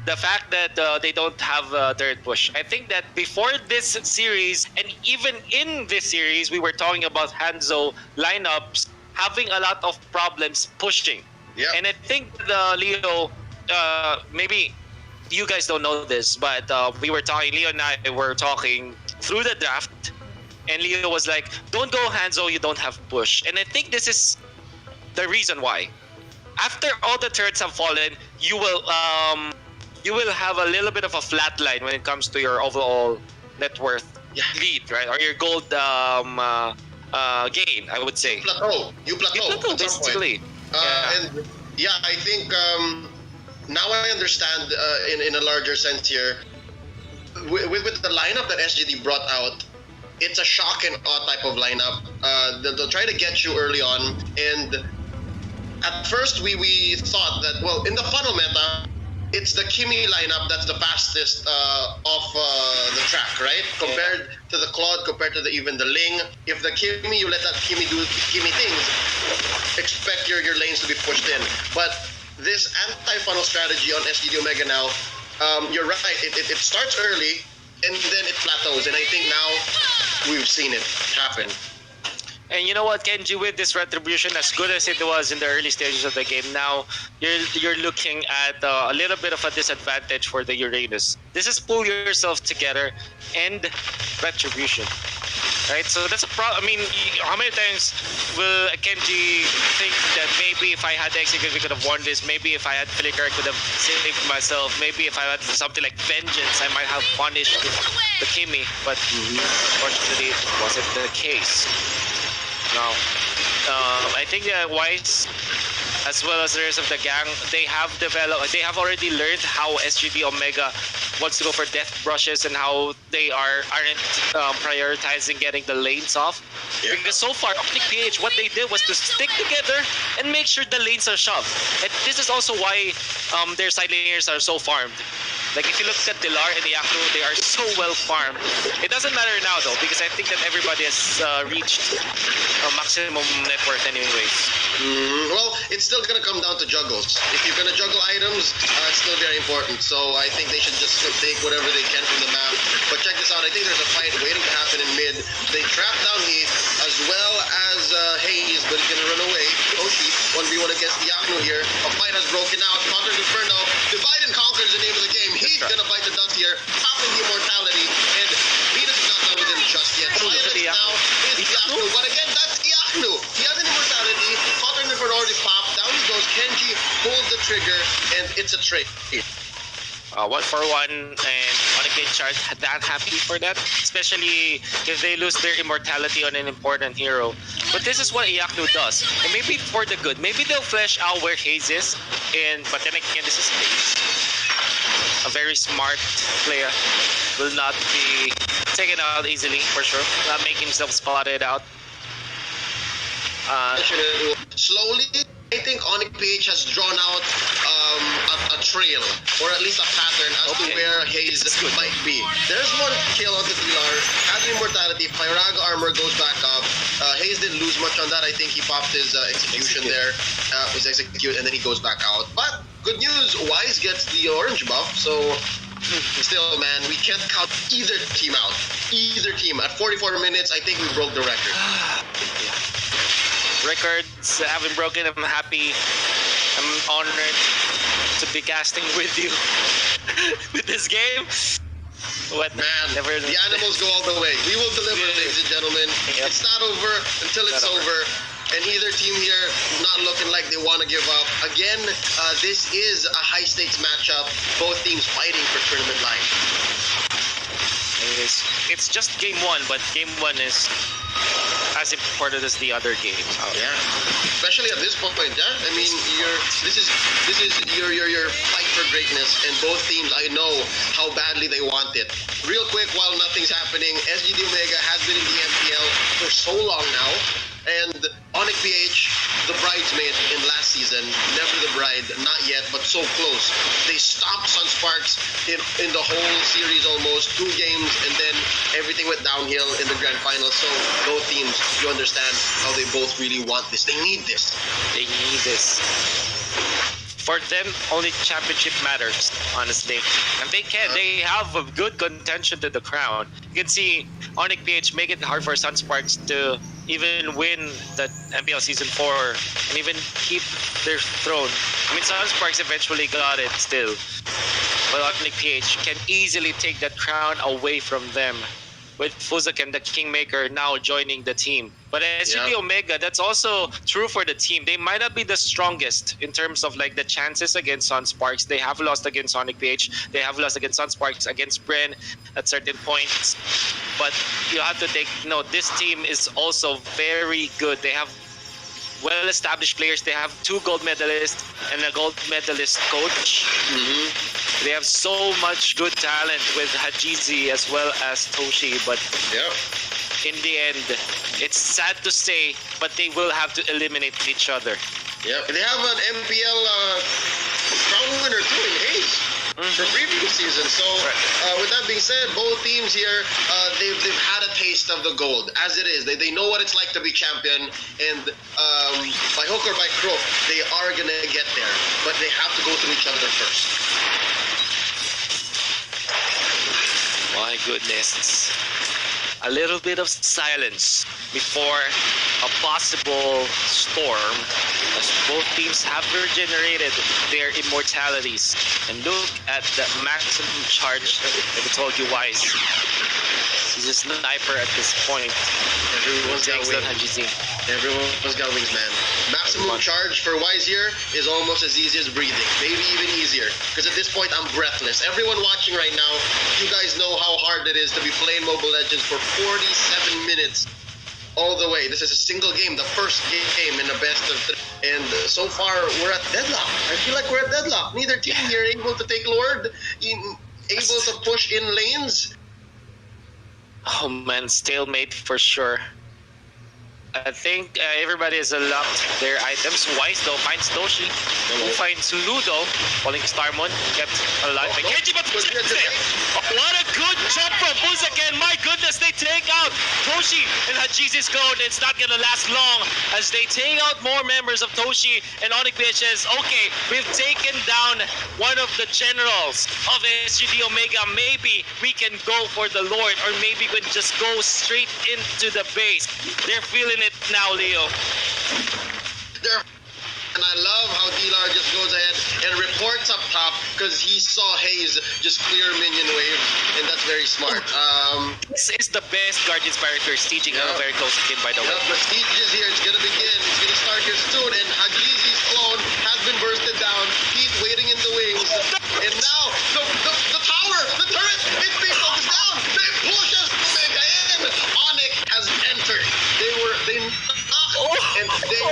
the fact that they don't have a third push. I think that before this series, and even in this series, we were talking about Hanzo lineups having a lot of problems pushing. Yeah. And I think Leo, maybe you guys don't know this, but we were talking, Leo and I were talking through the draft, and Leo was like, don't go Hanzo, you don't have push. And I think this is the reason why. After all the turrets have fallen, you will have a little bit of a flat line when it comes to your overall net worth lead, right? Or your gold gain, I would say. You plateau basically. And I think now I understand in a larger sense here. With the lineup that SGD brought out, it's a shock and awe type of lineup. They'll try to get you early on, and at first we thought that, well, in the funnel meta, it's the Kimi lineup that's the fastest off the track, right? Compared to the Claude, compared to even the Ling. If the Kimi, you let that Kimi do Kimi things, expect your lanes to be pushed in. But this anti-funnel strategy on SGD Omega now, you're right, it starts early and then it plateaus. And I think now we've seen it happen. And you know what, Kenji, with this retribution, as good as it was in the early stages of the game, now you're looking at a little bit of a disadvantage for the Uranus. This is pull yourself together and retribution, right? So that's a problem. I mean, how many times will Kenji think that maybe if I had Execute, we could have won this? Maybe if I had Flicker, I could have saved myself. Maybe if I had something like Vengeance, I might have punished the Kimi. But unfortunately, it wasn't the case. Now, I think that Wise, as well as the rest of the gang, they have already learned how SGD Omega wants to go for death brushes and how they aren't prioritizing getting the lanes off. Yeah. Because so far, ONIC PH, what they did was to stick together and make sure the lanes are shoved. And this is also why their side laners are so farmed. Like if you look at Dilar and Iaknu, they are so well farmed. It doesn't matter now though, because I think that everybody has reached maximum net worth anyways. Well, it's still gonna come down to juggles. If you're gonna juggle items, it's still very important. So I think they should just take whatever they can from the map. But check this out, I think there's a fight waiting to happen in mid. They trap down Heat as well as Hayes, but he's gonna run away. Oshi, 1v1 against Iaknu here. A fight has broken out. Conquer Inferno. Divide and conquer is the name of the game. He's gonna bite the dust here, popping the immortality, and Venus is not done with him just yet. Violet now is Iaknu, but again, that's Iaknu. He has an immortality. Conquer Inferno already popped. Down he goes. Kenji pulls the trigger, and it's a trade. 1 for 1, and ONIC PH aren't that happy for that, especially if they lose their immortality on an important hero. But this is what Iaknu does, and maybe for the good. Maybe they'll flesh out where Hayes is, but then again, this is Hayes. a very smart player. Will not be taken out easily, for sure. Not make himself spotted out. Slowly, I think ONIC PH has drawn out a trail, or at least a pattern as to where Hayes might be. There's one kill on the Dilar, has immortality, Pyraga armor goes back up. Hayes didn't lose much on that. I think he popped his execution there, his execute, and then he goes back out. But good news, Wise gets the orange buff, so still, man, we can't count either team out. Either team. At 44 minutes, I think we broke the record. Records haven't broken. I'm happy. I'm honored to be casting with you with this game. What? Man, the animals go all the way. We will deliver, ladies and gentlemen. Yep. It's not over until it's over. And either team here not looking like they want to give up. Again, this is a high-stakes matchup. Both teams fighting for tournament life. It's just game one, but game one is as important as the other games. Yeah, especially at this point. Yeah, I mean, this is your fight for greatness, and both teams, I know how badly they want it. Real quick, while nothing's happening, SGD Omega has been in the MPL for so long now, and ONIC PH, the bridesmaid in last season, never the bride, not yet, but so close. They stopped Sunsparks in the whole series almost, 2 games, and then everything went downhill in the grand final. So both teams, you understand how they both really want this. They need this. They need this. For them, only championship matters, honestly. And they have a good contention to the crown. You can see ONIC PH make it hard for Sunsparks to even win the MPL Season 4 and even keep their throne. I mean, Sunsparks eventually got it still. But ONIC PH can easily take that crown away from them, with Fuzak and the Kingmaker now joining the team. But SGD Omega, that's also true for the team. They might not be the strongest in terms of like the chances against Sunsparks. They have lost against ONIC PH. They have lost against Sunsparks, against bren at certain points. But you have to take note, this team is also very good. They have well-established players. They have 2 gold medalists and a gold medalist coach. They have so much good talent with Hajizi as well as Toshi, but in the end, it's sad to say, but they will have to eliminate each other. Yeah, they have an MPL crown winner too in Hayes for previous season. So with that being said, both teams here, they've had a taste of the gold as it is. They know what it's like to be champion, and by hook or by crook, they are gonna get there, but they have to go through each other first. My goodness. A little bit of silence before a possible storm, as both teams have regenerated their immortalities. And look at the maximum charge that I told you, Wise. He's a sniper at this point. Everyone's got wings. Everyone's got wings, man. Maximum charge for Wise here is almost as easy as breathing. Maybe even easier. Because at this point, I'm breathless. Everyone watching right now, you guys know how hard it is to be playing Mobile Legends for 47 minutes all the way. This is a single game, the first game in the best of 3. And so far, we're at deadlock. I feel like we're at deadlock. Neither team here able to take Lord, able to push in lanes. Oh man, stalemate for sure. I think everybody has unlocked their items. Wise though finds Toshi, who finds Ludo, falling Starmon, kept alive by Kenji, but what a good jump from Fuzak, and my goodness, they take out Toshi and Hajizi's code. It's not gonna last long as they take out more members of Toshi, and ONIC PH says, okay, we've taken down one of the generals of SGD Omega. Maybe we can go for the Lord, or maybe we can just go straight into the base. They're feeling it now, Leo. And I love how Dilar just goes ahead and reports up top because he saw Hayes just clear minion wave, and that's very smart. This is the best Guardian's Barrier for sieging a very close kin, by the way. The siege is here. It's gonna begin. It's gonna start here soon, and Hajizi's clone has been bursted down. He's waiting in the wings, and now the tower, the turret, it's being focused down. They pushes Omega in. ONIC has entered. They knocked, and they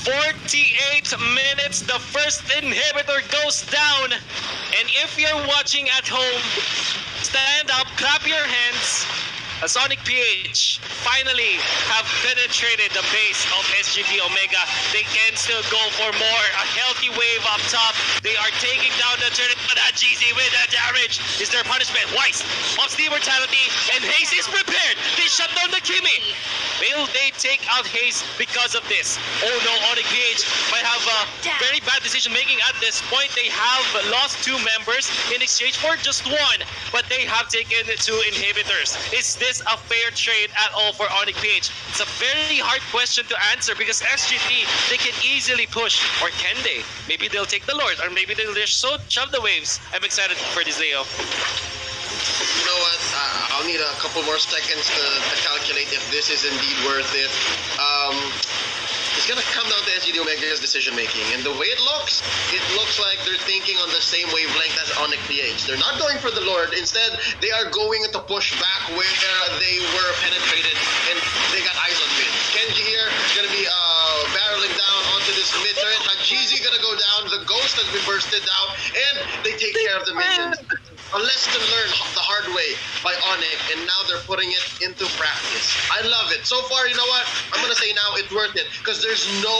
48 minutes, the first inhibitor goes down. And if you're watching at home, stand up, clap your hands. As ONIC PH finally have penetrated the base of SGD Omega. They can still go for more. A healthy wave up top. They are taking down the turret, but GZ with the damage is their punishment. Weiss opts the immortality, and Hayes is prepared. They shut down the Kimi. Will they take out Hayes because of this? Oh no, ONIC PH might have a very bad decision making at this point. They have lost 2 members in exchange for just 1, but they have taken 2 inhibitors. Is this a fair trade at all for ONIC PH? It's a very hard question to answer because SGD, they can easily push, or can they? Maybe they'll take the Lord, or maybe they'll just shove the waves. I'm excited for this, Leo. You know what? I'll need a couple more seconds to calculate if this is indeed worth it. It's gonna come down to SGD Omega's decision making, and the way it looks like they're thinking on the same wavelength as ONIC PH. They're not going for the Lord. Instead, they are going to push back where they were penetrated, and they got eyes on mid. Kenji here is gonna be barreling down onto this mid turret. Hajizi gonna go down. The ghost has been bursted out, and they take care of the minions. A lesson learned the hard way by ONIC, and now they're putting it into practice. I love it. So far, you know what? I'm gonna say now it's worth it because there's no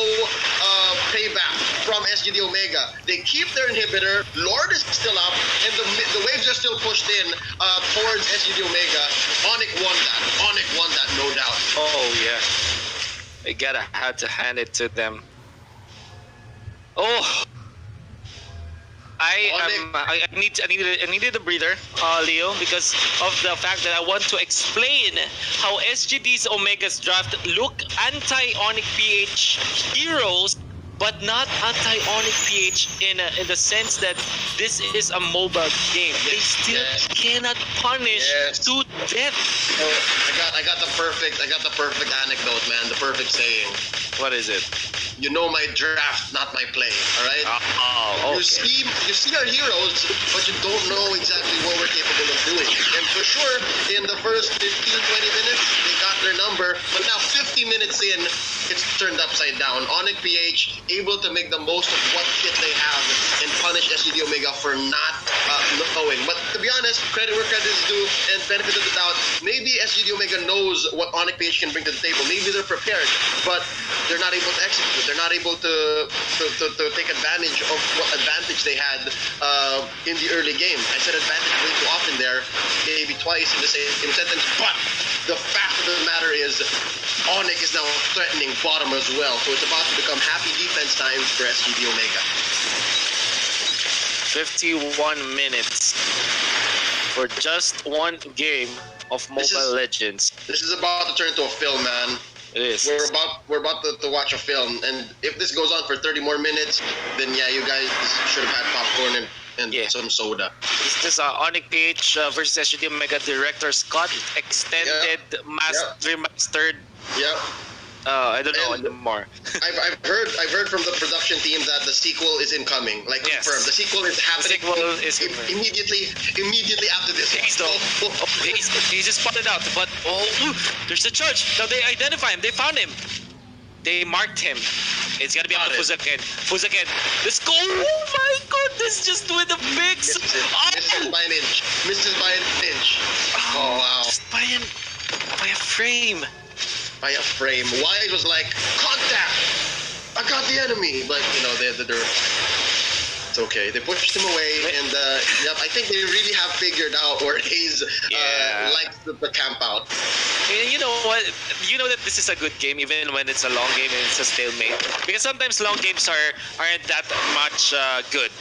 payback from SGD Omega. They keep their inhibitor. Lord is still up, and the waves are still pushed in towards SGD Omega. ONIC won that. ONIC won that, no doubt. Oh yeah, I had to hand it to them. Oh. I needed a breather, Leo, because of the fact that I want to explain how SGD's Omega's draft look anti-ONIC PH heroes, but not anti-ONIC PH in the sense that this is a mobile game. They still cannot punish to death. Oh, I got the perfect anecdote, man. The perfect saying. What is it? You know my draft, not my play. All right. Oh, okay. You see our heroes, but you don't know exactly what we're capable of doing. And for sure, in the first 15, 20 minutes, they got their number. But now 50 minutes in, it's turned upside down. ONIC PH able to make the most of what kit they have and punish SGD Omega for not knowing. But to be honest, credit where credit is due and benefit of the doubt. Maybe SGD Omega knows what ONIC PH can bring to the table. Maybe they're prepared, but they're not able to execute. They're not able to take advantage of what advantage they had in the early game. I said advantage way too often there, maybe twice in the same sentence. But the fact of the matter is, ONIC is now threatening bottom as well. So it's about to become happy defense time for SGD Omega. 51 minutes for just one game of Mobile Legends. This is about to turn into a film, man. It is. We're about to watch a film, and if this goes on for 30 more minutes, then yeah, you guys should have had popcorn and some soda. This is ONIC PH versus SGD Omega Director's Cut extended remastered. Yep. I don't know anymore. I've heard from the production team that the sequel is incoming. Like confirmed, the sequel is happening. Immediately after this. He just spotted out, but there's a church. Now they identify him. They found him. They marked him. It's gonna be on the Fuzaken. Let's go! Oh my goodness! Just with the mix. Misses by an inch. Oh wow. Just by a frame. By a frame. Wise was like, contact! I got the enemy! But, you know, they're it's okay. They pushed him away, and I think they really have figured out where Hayes likes the camp out. And you know what? You know that this is a good game, even when it's a long game and it's a stalemate. Because sometimes long games aren't that much good.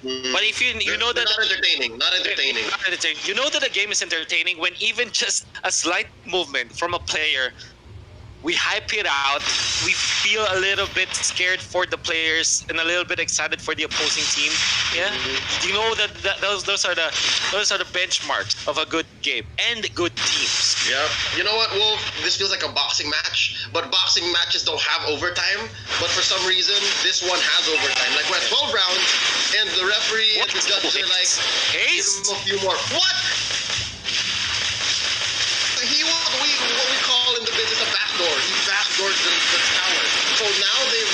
But if you know that not entertaining. You know that a game is entertaining when even just a slight movement from a player, we hype it out. We feel a little bit scared for the players and a little bit excited for the opposing team. Yeah, you know that those are the benchmarks of a good game and good teams. Yeah. You know what, Wolf? This feels like a boxing match, but boxing matches don't have overtime. But for some reason, this one has overtime. Like we're at 12 rounds, and the referee and the judges are like, give him a few more. What? What we call in the business a backdoor. He backdoored the tower. So now they've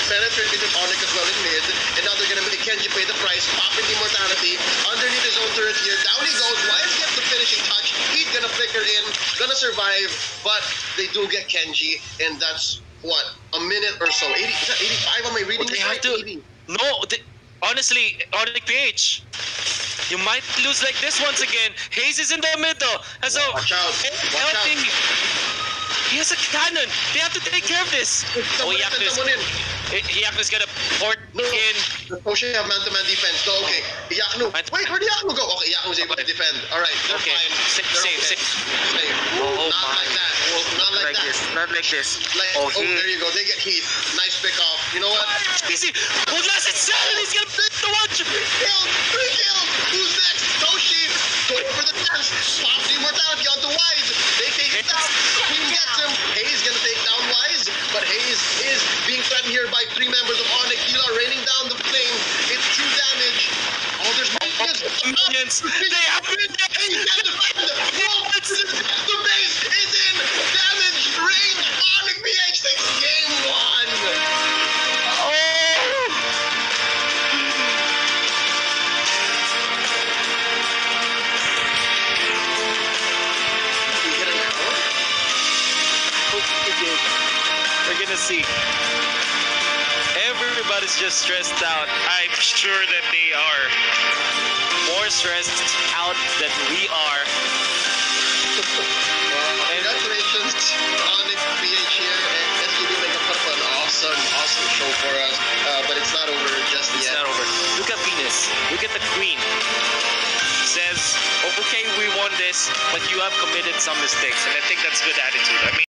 penetrated ONIC as well in mid, and now they're gonna make Kenji pay the price, popping the immortality underneath his own turret here. Down he goes. Wise gets the finishing touch. He's gonna flicker in, gonna survive, but they do get Kenji, and that's what, a minute or so. 80, is that 85? Am I reading They this have right? to. 80. No, honestly, ONIC PH. You might lose like this once again. Hayes is in the middle. And so, Watch out. Watch out. He has a cannon. They have to take care of this. Someone Yaknu's gonna port in. Oh, she have man-to-man defense. No, okay. Yaknu. Wait, where'd Yaknu go? Okay, Yaknu's able to defend. All right, they're Okay, fine. safe. Not my. like that. Not like that. Not like this. Like, Oh, there you go. They get Heath. Nice pick off. You know what? Easy. Well, that's insane. He's gonna beat the one. 3 kills. Who's next? Toshi. Going for the dance. Pop the immortality onto Wise. They take it down. Queen gets him. Hayes gonna take down Wise, but Hayes is being threatened here by 3 members of ONIC. Dila raining down the flame. It's true damage. Oh, there's Minions. They have been. Hayes can defend. Whoa, the base is in. Damage rain. ONIC PH takes game 1. Oh. You get an hour? We're gonna see. Everybody's just stressed out. I'm sure that they are more stressed out than we are. Well, congratulations, ONIC PH here, and SGD make a put up an awesome show for us. But it's not over just It's yet. not over. Look at Venus. Look at the Queen. Says, okay, we won this, but you have committed some mistakes, and I think that's good attitude. I mean.